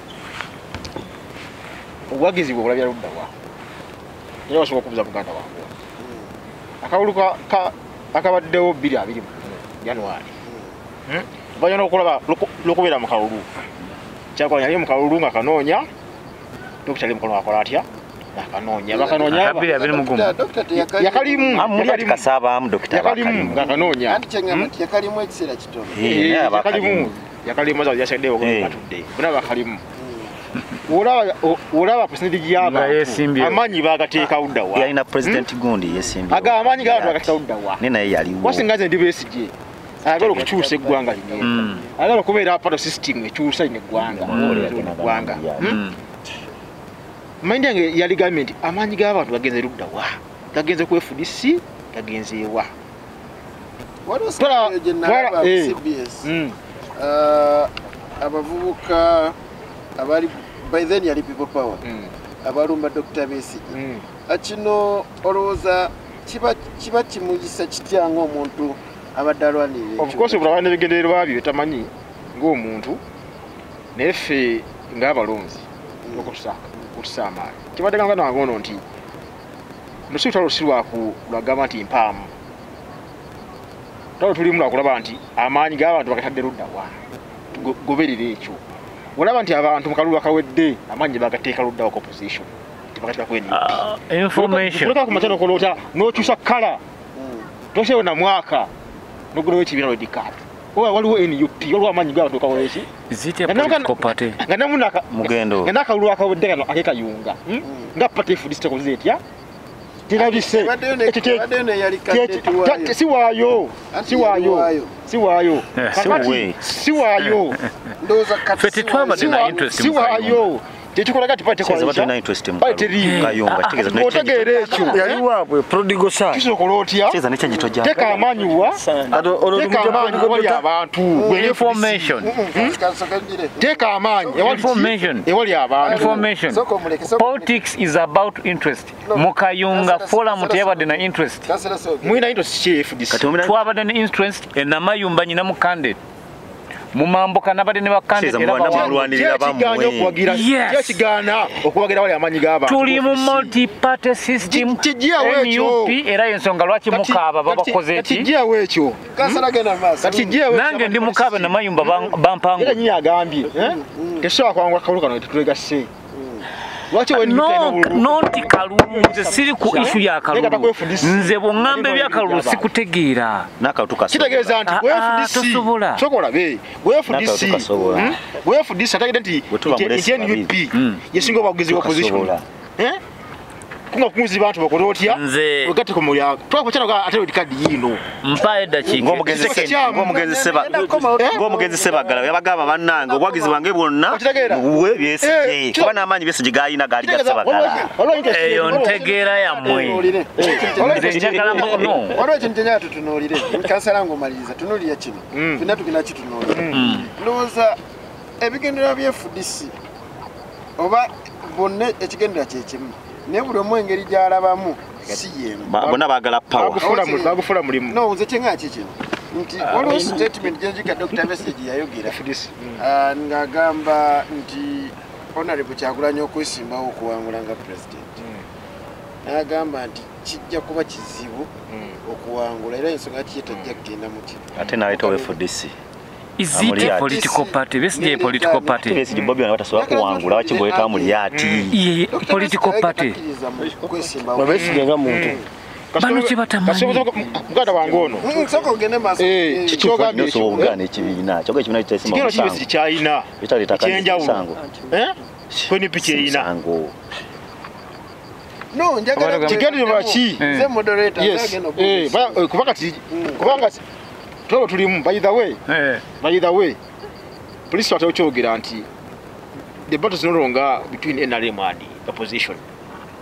Speaker 5: obwagizi bwe bulabira luddawa era osobola okubuza Buganda wangu akawulu akabaddewo 2020 January bajja n'okulaba lokubeera mu kalulu kyakola yali mu kalulu nga kanoonya Dr. Mukono akola atya akanoonya bakanoonya yakalimu
Speaker 1: amuli kasaba am Dr.
Speaker 5: yakalimu nga kanoonya
Speaker 2: anti kyengamba yakalimu ekiseera kitono
Speaker 5: yakalimu yakalimaza yaseddewo batudde bonna bakalimu olaba percentage y'abantu amanyi bagateeka udda wa
Speaker 1: yalina president gundi yesimbi
Speaker 5: amanyi g'abantu bagateeka udda wa
Speaker 1: ne naye yaliwo
Speaker 5: wasinga nze ndi besigye ayagala okukyusa eggwanga lino ayagala okubeera part of system ekyusa lino eggwanga mind yange yali gavumenti amanyi g'abantu gagenze ludda wa gagenze ku FDC gagenze ewa
Speaker 2: abavubuka abali by then yali people power abalumba Dr. Besigye akino olowooza kiba kimuyisa kitya ng'omuntu abadde alwanirira
Speaker 5: of course bulaba n'ebigendererwa byo tamanyi ng'omuntu naye ffe ng'abalonzi okutusa amaanyi kibadde gamba nange ono nti lusi lutalo lusilwaku lwagamba nti mpaamu talo tulimu lwakulaba nti amaanyi g'abantu bagatadde ludda wa tugoberera ekyo olaba nti abantu mu kalulu akawedde amaanyi bagateeka ludda wa opposition
Speaker 6: information
Speaker 5: kumatano kolota n'okyusa kala toshewo na mwaka nogulewo ekibiina lwedikaatu waliwo NUP waliwo amaanyi g'abantu okawoleki nga namunaka
Speaker 1: mugendo
Speaker 5: nga nakalulu akawedde kano akekayunga nga pati FDC tekoze etya terabise siwaayo tekikola kati pate kwa otegeera ekyo
Speaker 4: yali waabwe prodigal son
Speaker 5: kisobola otya teka amaanyi wa ewali abantu teka amaanyi ewali abantu
Speaker 6: politics is about interest mukayunga forum teyabadde na interest
Speaker 5: mwina interest chief
Speaker 6: twabadde ne interest enamayumba nyina mu candidate mumambuka nabadde ne bakandida
Speaker 5: kigaana okuwagira wali amaanyi g'abantu
Speaker 6: tuli mu multi party system NUP era ensonga lwaki mukaaba babakoze eki
Speaker 5: kijjawo ekyo
Speaker 6: nange ndi mukaaba namayumba bampangu
Speaker 5: era nyinyi agambye tesobola kwangula kalulu kano tetulegase
Speaker 6: nonti kalulu nze siri ku issue ya kalulu nze bw'ŋŋamba ebyakalulu sikutegeera
Speaker 5: kitegeeza nti FDC ategedde nti NUP yesinga obwagizi bwa opposition kunga kunzi bantu bakole otya ogate ko mulya twakukyala ate kadi yino
Speaker 6: mpaye dakiika
Speaker 1: ng'omugenzi Sebagala yabagamba bannange obwagizi bwange bwonna buwe Besigye kuba n'amaanyi Besigye gaalina gaali ga Sebagala
Speaker 6: eyo ntegeera yammwe nze njagala no
Speaker 2: waliwo ekintu kyenyaga tutunuulire kansala ng'omaliriza tunuulira kino fenna tugenda kitunuulira ndowooza ebigendererwa bya FDC oba bonna ekigendera kyekimu naye buli omu engeri gy'alabamu si yemu
Speaker 1: bonna baagala
Speaker 5: bagufula mulimu
Speaker 2: no nze kyenga kikino nti waliwo statement gyenjika Dr. Besigye yayogera ng'agamba nti honorable Kyagulanyi okwesimbawo okuwangula nga president n'agamba nti kijja kuba kizibu okuwangula era ensonga ki yetajja kugenda mu kino
Speaker 1: ate n'aleetawo FDC
Speaker 6: is it a political party Besigye a political party
Speaker 1: Besigye Bobi wano batasobola kuwangula wakigoyeta mu lyati
Speaker 6: political party
Speaker 4: Besigye nga muntu
Speaker 6: bano kibatamanyi
Speaker 5: muganda wange ono
Speaker 2: soko ogende maaso
Speaker 1: kyogaana ekibiina kyoga ekibiina kitaisima
Speaker 5: Besigye kyayina ekyenjawulo konipi kyeyina
Speaker 2: no njagala
Speaker 5: kigendera ki
Speaker 2: ze moderator
Speaker 5: kuba kati kubanga tulo tulimu by the way police watu chogira nti the battle is no longer between NRM and the opposition.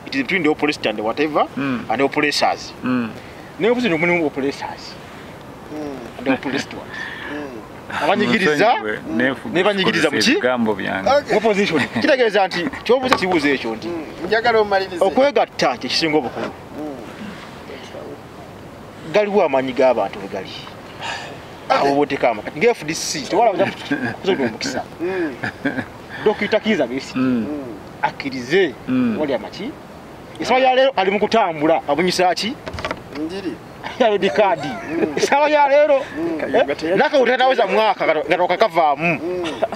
Speaker 5: It is between the opposition and whatever and the oppressors. Ne opposition no mu oppressors and the oppressed ones. Abanyigiriza ne banyigiriza muki
Speaker 6: gambo byange
Speaker 5: opposition kitegeeza nti kyobuze kibuze ekyo nti
Speaker 2: njagala omalirize
Speaker 5: okwegatta kisinga obukulu galiwo amanyi g'abantu begali abo bote kama nge FDC tewala kuzoga omukisa Dr. Kiza Besigye akirize wali amaki isawa ya lero ali mu kutambula abunyisa ki
Speaker 2: njiri
Speaker 5: ya dikadi isawa ya lero naka utataweza mwaka ngatoka kavaamu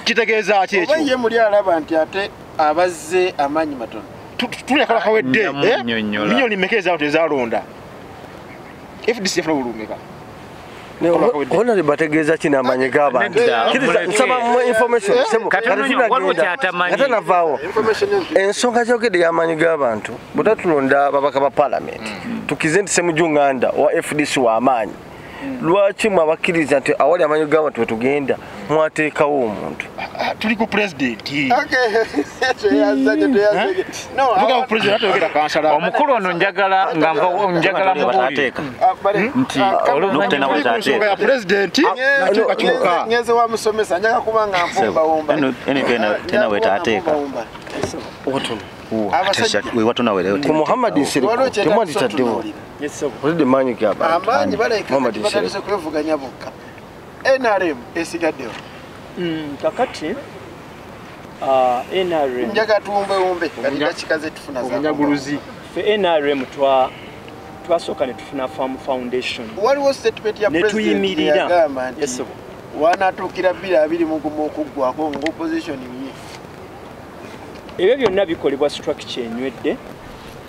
Speaker 5: kitegeeza ki ekyo
Speaker 2: obaye muri alaba nti ate abazze amanyi matono
Speaker 5: tulekala kawedde minyoni mekeza ntezalonda FDC funa bulumeka
Speaker 4: Ona bategeeza kina amanyi g'abantu. Nsaba mu information.
Speaker 6: Waliwo kyatamanyi.
Speaker 4: Ate navaawo. Ensonga gyogedde y'amanyi g'abantu butatulonda babaka ba parliament. Tukize nti Ssemujunganda wa FDC w'amaanyi. Lwaki mwabakkiriza nti awali amanyi g'abantu wetugenda mwateekawo omuntu?
Speaker 5: Tuli ku president.
Speaker 6: Omukulu ono njagala muwulire nti
Speaker 1: oluvutena bwetateeka
Speaker 5: president
Speaker 2: ngeze wa musomesa njaga kubanga mpumba womba
Speaker 1: tena bwetateeka wewatona weleyo
Speaker 4: ku Muhammad Nsiriko temwanditaddewo olidde maanyi g'abantu
Speaker 2: amanyi baleka batandise kwevuganya bokka NRM esigaddewo
Speaker 3: kakati NRM
Speaker 2: njaga tuwumbe kalira kikaze tufuna
Speaker 5: omunyaguluzi
Speaker 3: fe NRM twasooka ne tufuna Farm Foundation
Speaker 2: waliwo statement ya president yagamba nti wanatuukira 220 mu okuggwako ng'opposition ye
Speaker 3: ebyo byonna bikolebwa structure enywedde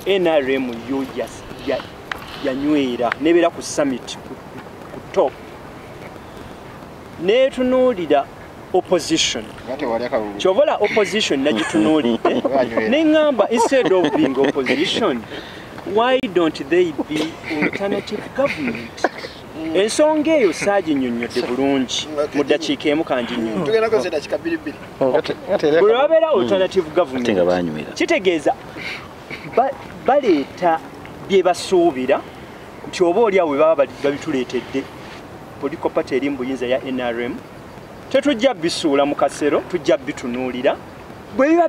Speaker 3: NRM yo yanywera nebeera ku summit ku top netunuulira opposition kyobola opposition nagitunuulidde neŋŋamba instead of being opposition why don't they be alternative government ensonga eyo saaginnyonnyodde bulungi mu ddakiika emu kanginnyonnyo
Speaker 2: tugendako zeddakiika 2
Speaker 3: bwe babeera alternative government kitegeeza baleeta bye basuubira nti oba oli awo baba babituleetedde political party eri mu buyinza ya NRM tetujja bisuula mu kasero tujja bitunuulira bwe biba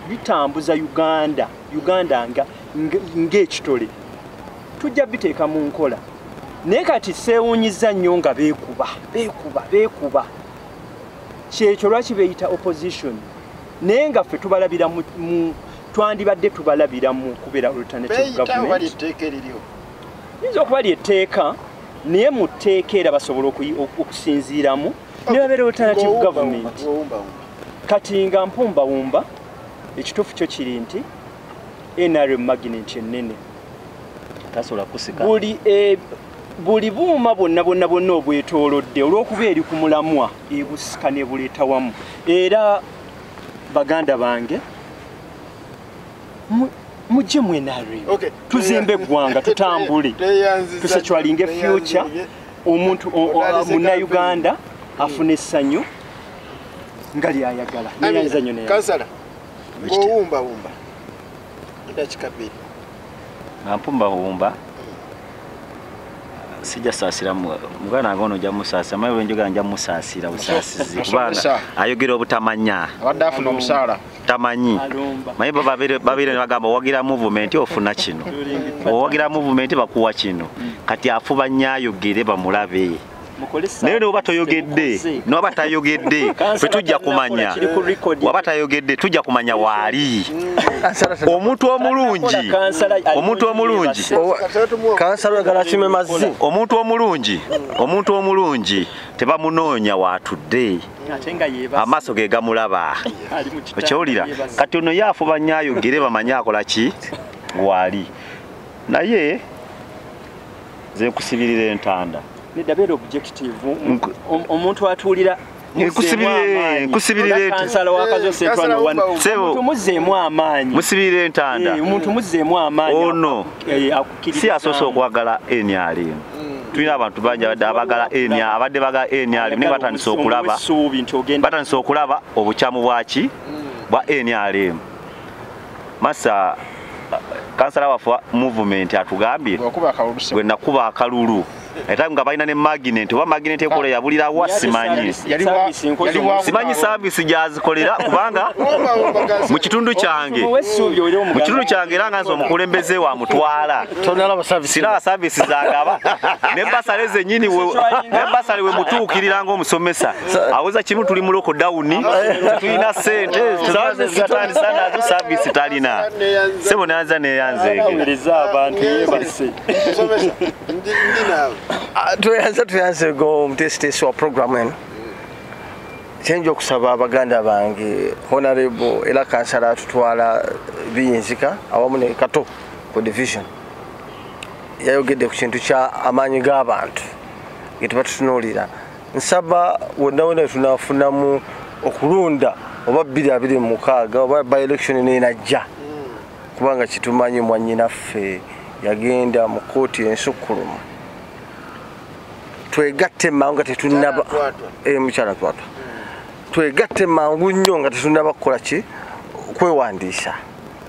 Speaker 3: bitambuza Uganda ng'ekitole tujja biteeka mu nkola naye kati seewuunyiza nnyo nga beekuba kyekyo lwaki beeyita opposition naye nga ffe tubalabira twandibadde tubalabira mu kubeera alternative government yinza okuba lyetteeka naye mu tteeka era basobola okusinziiramu ne babeera alternative government kati nga mpumbawumba ekituufu kyo kiri nti NRM magnet ennene
Speaker 1: tasobola kusika
Speaker 3: buli buuma bonna obwetoolodde olw'okuba eri ku mulamwa ebusika ne buleeta wamu era baganda bange mujje mu NRM tuzimbe eggwanga tutambule tusecwalinge future omuntu munnayuganda afuna essanyu nga lyayagala neyanzanyo
Speaker 2: kansala ng'owumbawumba eddakiika 2
Speaker 1: nga mpumbawumba sijja saasira mugana nange ono nja musaasira mayi lwenjogera nja musaasira busaasizi kubanga ayogera obutamanya
Speaker 5: abadde afuna omusaala
Speaker 1: tamanyi mayi babeire ne bagamba owagira movement ofuna kino owagira movement bakuwa kino kati afuba nnyo ayogere bamulabe naye noba toyogedde noba tayogedde ffe tujja kumanya waba tayogedde tujja kumanya waali omuntu omulungi tebamunoonya watudde amaaso ge gamulaba okyowulira kati ono ye afuba nnyo ayogere bamanye akola ki waali naye ze nkusibirira entanda
Speaker 3: nedabeera objective omuntu atuulira
Speaker 1: nkusibirire
Speaker 3: kansala wakazo setwana omuntu muzeemu amaanyi
Speaker 1: musibirire entanda
Speaker 3: omuntu muzeemu amaanyi
Speaker 1: ono si asoose okwagala NRM tulina abantu bangi abagala abadde bagala NRM naye batandise okulaba obukyamu bwaki bwa NRM masa kansala wafu movement atugambye gwe nakuba akalulu ate nga balina ne magnet oba magnet ekola yabulira wa simanyi service gyazikolera kubanga mu kitundu kyange era nga nze omukulembeze wa mutwala siraba service zagaba nembasale zenyini nembasale we mutuukirira ng'omusomesa aweza kimu tuli mu lockdown tulina sente gatandisa nazo service talina sebo nayanza neyanzeege
Speaker 4: tuyanze go mutesitesi wa programming kyenja okusaba abaganda bange honorable era kansala tutwala biyinzika awamu ne kato ku division yayogedde ku kintu kya amaanyi g'abantu ge tebatutunuulira nsaba wonna tunafunamu okulunda oba 2026 oba by election nenajja kubanga kitumanyi mwannyinaffe yagenda mu kooti ensukkulumu twegatte mangu nga tetunaba mukyala twatwa twegatte mangu nnyo nga tetunaba kukola ki kwewandiisa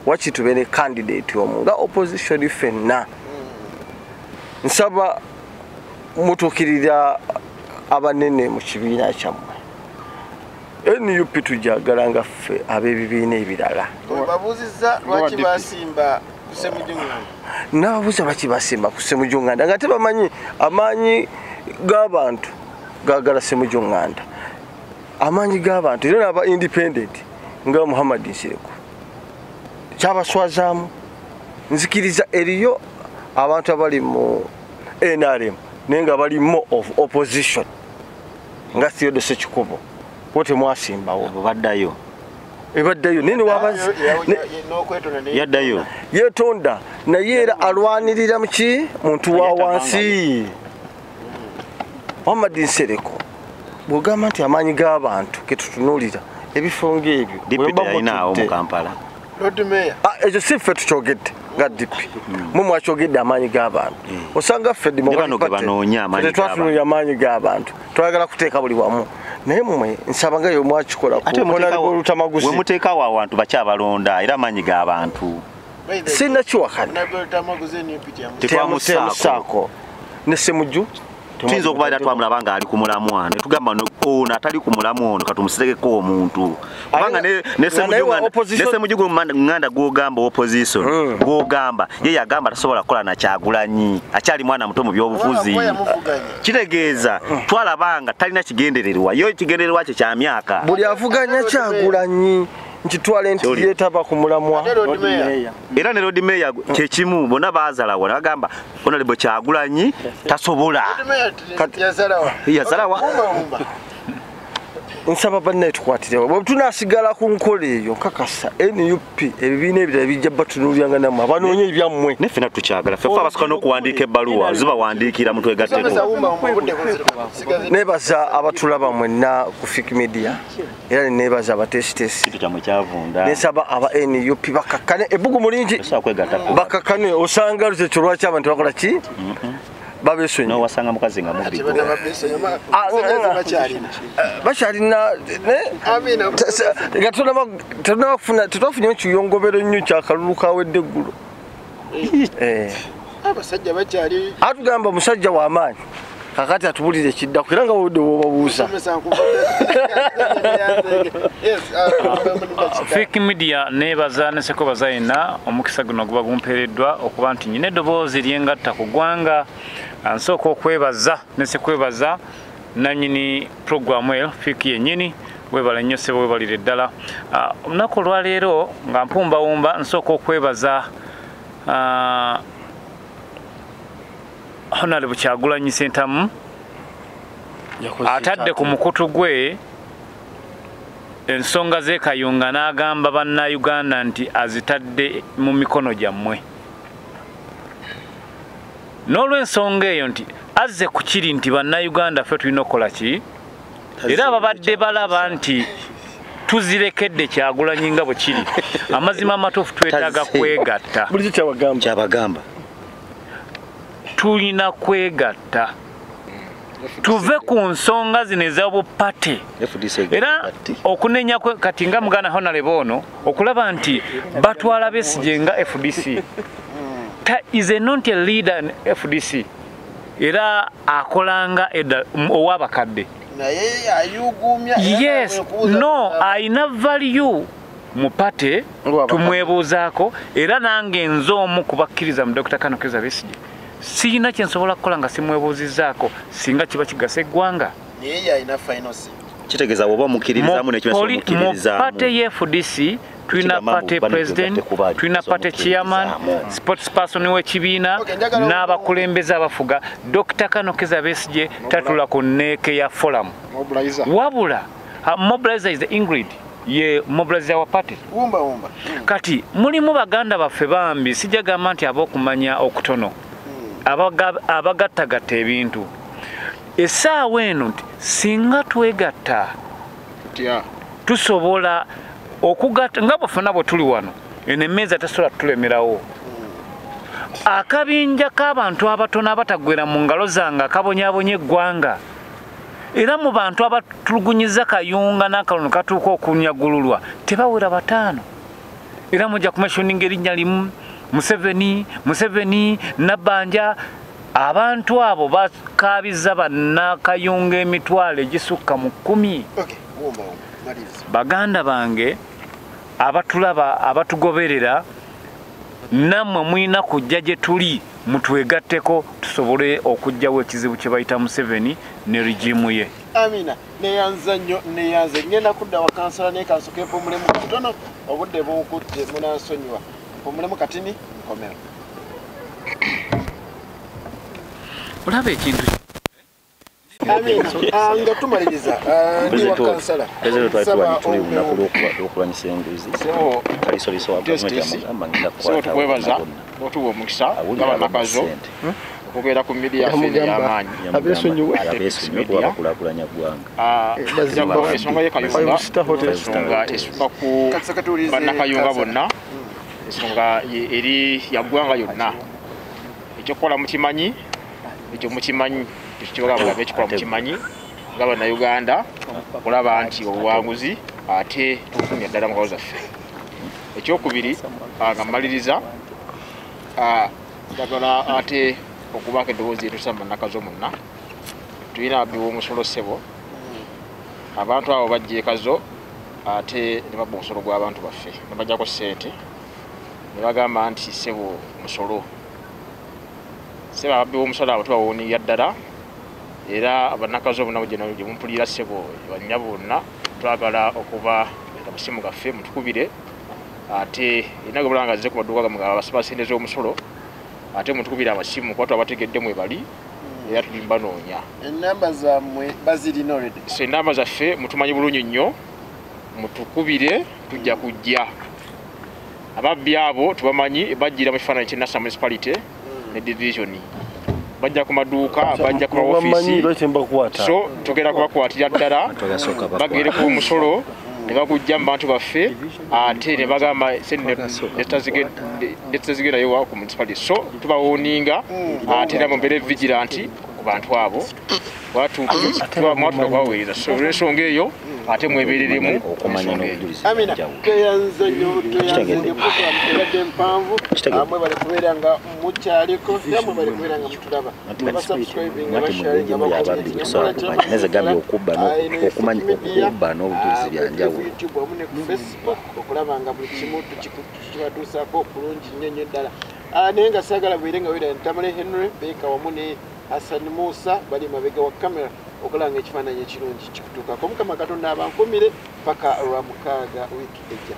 Speaker 4: waki tube ne candidate omu nga opposition ffenna nsaba mutuukirira abanene mu kibiina kyammwe NUP tujagala nga ffe ab'ebibiina ebirala
Speaker 2: babuuzizza lwaki basimba Ssemujjunganda
Speaker 4: n'ababuuza lwaki basimba ku Ssemujjunganda nga tebamanyi amaanyi g'abantu gaagala Ssemujjunganda amaanyi g'abantu era n'aba independent nga Muhammad Nsireko kyabaswazaamu nzikiriza eriyo abantu abali mu NRM naye nga bali mo of opposition nga Theodore Sekikubo wote mwasimbawo
Speaker 1: baddayo
Speaker 4: ebaddayo nene wabazi
Speaker 1: yaddayo
Speaker 4: yetonda naye era alwanirira muki muntu wa wansi Muhammad Nsereko bwogamba nti amaanyi g'abantu ketutunuulira ebifo ng'ebyo
Speaker 1: dipiti alinawo mu Kampala
Speaker 2: Lord Mayor
Speaker 4: ekyo si ffe tukyogedde nga dipi mwe mwakyogedde amaanyi g'abantu osanga ffe tetwatunulira amaanyi g'abantu twagala kuteeka buli wamu naye mmwe nsaba nga yo mwakikola
Speaker 1: we muteekawo awantu bakyabalonda era amaanyi g'abantu
Speaker 4: sirina kiwakana tetwamusaako ne Ssemujju
Speaker 1: tuyinza okuba era twamulaba nga ali ku mulamu ano netugamba ono atali ku mulamu ono katumusirekeko omuntu kubanga ne Ssemujjunganda gwogamba opposition gwogamba ye yagamba tasobola kukola na Kyagulanyi akyali mwana muto mu byobufuzi kitegeeza twalabanga talina kigendererwa yo kigendererwa kye kya myaka
Speaker 4: buli avuganya Kyagulanyi nkitwale nti yeetaba ku mulamwa
Speaker 1: era ne Lord Mayor kyekimu bonna baazalawa bagamba Honorable Kyagulanyi tasobola yazalawa
Speaker 4: nsaba bannaye tukwatirewo bwe tunasigala ku nkola eyo nkakasa NUP ebibiina ebirala bijja batunuulyanga nammwe abanoonye ebyammwe
Speaker 1: neffena tukyagala ffe abasooka n'okuwandiika ebbaluwa zibawandiikira mutwegatteko
Speaker 4: neebaza abatulaba mwenna ku Fik Media era neebaza abateesiteesi nesaba aba NUP bakakkane ebbugumu lingi bakakkane osanga kyekyo lwaki abantu bakola ki babesonyi
Speaker 1: wasanga mukazi nga mubi
Speaker 4: bakyalina tetwafunye ekiyongobero nnyo kyakalulu kawedde eggulo
Speaker 2: abasajja bakyali
Speaker 4: atugamba musajja w'amaanyi kakati atubulire ekiddako era nga wodde wobabuuza
Speaker 6: Fik Media neebaza ne Seko Bazayina omukisa guno guba gumpeereddwa okuba nti nyina eddoboozi lyengatta ku ggwanga nsooka okwebaza ne sekwebaza nannyini programu eyo Fik yennyini webala nnyo ssebo webalire ddala olunaku olwaleero nga mpumbawumba nsooka okwebaza Honorable Kyagulanyi Ssentamu atadde ku mukutu gwe ensonga ze Kayunga n'agamba bannayuganda nti azitadde mu mikono gyammwe n'olw'ensonga eyo nti azze ku kiri nti bannayuganda ffe tulina okukola ki era ababadde balaba nti tuzirekedde Kyagulanyi nga bwe kiri amazima amatuufu twetaaga kwegatta
Speaker 4: buli
Speaker 1: kyabagamba
Speaker 6: tulina kwegatta tuve ku nsonga zino ez'obupate era okunenya kati nga muganda Honorable ono okulaba nti batwala Besigye nga FDC is not a leader in FDC era akolanga ow'abakadde yes no ayina value mu pate tumwebuuzaako era nange nze omu kubakkiriza mu Dr. Kanokeza Besigye sina kyensobola kukola nga simwebuuzizzaako singa kiba kigasa eggwanga
Speaker 1: kitegeeza woba omukkiririzaamu
Speaker 6: mu pate ye FDC tulina pate president tulina pate chairman sports person w'ekibiina n'abakulembeze abafuga Dr. Kanokeza Besigye tatula ku nneeke ya forum wabula mobilizer is the Ingrid ye mobilizer wa party kati mulimu baganda baffe bambi sijagamba nti ab'okumanya okutono abagattagatta ebintu essaawa eno nti singa twegatta
Speaker 5: Tya.
Speaker 6: tusobola okugatta nga bwefena bwe tuli wano eno emmeeza tasobola tutulemerawo akabinja k'abantu abatono abatagwera mu ngalo zange akabonyabonya eggwanga era mu bantu abatulugunyiza Kayunga n'akalulu katuuka okunyagululwa tebawera 5 era mujja kumeshoninga erinnya limu Museveni Nabbanja abantu abo bakabiza bannakayunga emitwalo egisukka mu 10 baganda bange abatulaba abatugoberera nammwe mulina kujja gye tuli mutwegatteko tusobole okujjawo ekizibu kye bayita Museveni ne regimu ye.
Speaker 2: Amina neyanza nnyo neyanze ngenda kudda wakansala naye kansoke mpumulemu kutono obudde bunkutte munansonyiwa mpumulemu katini nkomera.
Speaker 6: Olaba ekintu
Speaker 2: Amina nga tumaliriza ndi wakansala
Speaker 1: tuli lunaku lw'okulwanyisa enguzi kalisoliso
Speaker 5: so tukwebaza otuwa omukisa gabannakazo okugenda ku media y'amaanyi
Speaker 1: abeesonyiwe ggwanga
Speaker 5: ensonga y'ekayunga ensonga esukka ku bannakayunga bonna ensonga eri yaggwanga yonna ekyokukola mukimanyi ekyo mukimanyi tekibagamba ekikola mukimanyi nga bannayuganda okulaba nti obuwanguzi ate tukumya ddala ngalo zaffe. Ekyokubiri nga mmaliriza njagala ate okubaako eddoboozi etusa bannakazo monna tulina abbi w'omusolo ssebo abantu abo bajja ekazo ate ne babba omusolo gw'abantu baffe ne bajjako ssente ne bagamba nti ssebo musolo ssebo ababbi w'omusolo abo tubawuunirira ddala era abannakazo bonna gye mumpulira ssebo bannya bonna twagala okuba amasimu gaffe mutukubire ate era gwe bulanga azze ku maduuka gamu basendeza omusolo ate mutukubire amasimu kuba twabategedde mwe bali era tuli banoonya
Speaker 2: ennamba zammwe bazirina already
Speaker 5: so ennamba zaffe mutumanyi bulungi nnyo mutukubire tujja kujja ababbi abo tubamanyi bajjira mu kifaananyi ky'Enassa municipality ne division bajja ku maduuka bajja ku office so tugenda kubakwatira ddala bagere ku musolo ne bagujja mu bantu baffe ate ne bagamba netazigerayo ku municipality so tubawuuninga ate namwe mbeere vigilanti ku bantu abo mwatukabaweereza so olw'ensonga eyo ate mwebereremu
Speaker 1: okumanya n'obujulizi.
Speaker 2: Amina tweyanze nnyo tweyanze programu ebadde mpanvu amwe bali kubeera nga mukyaliko namwe bali kubeera nga mutulaba basubscribinga basharinga
Speaker 1: nezegambye okubba n'obujulizi byanjawulo
Speaker 2: YouTube wamu ne ku Facebook okulaba nga buli kimu tukibatuusaako bulungi nnyo ddala naye nga saagala bwire nga wera Ntamale Henry Beka wamu ne Hassan Musa bali mabega wa kamera okulanga ekifaananyi ekirungi kikutuukako. Mukama Katonda abankumire paka lwa mukaaga wiiki ejja.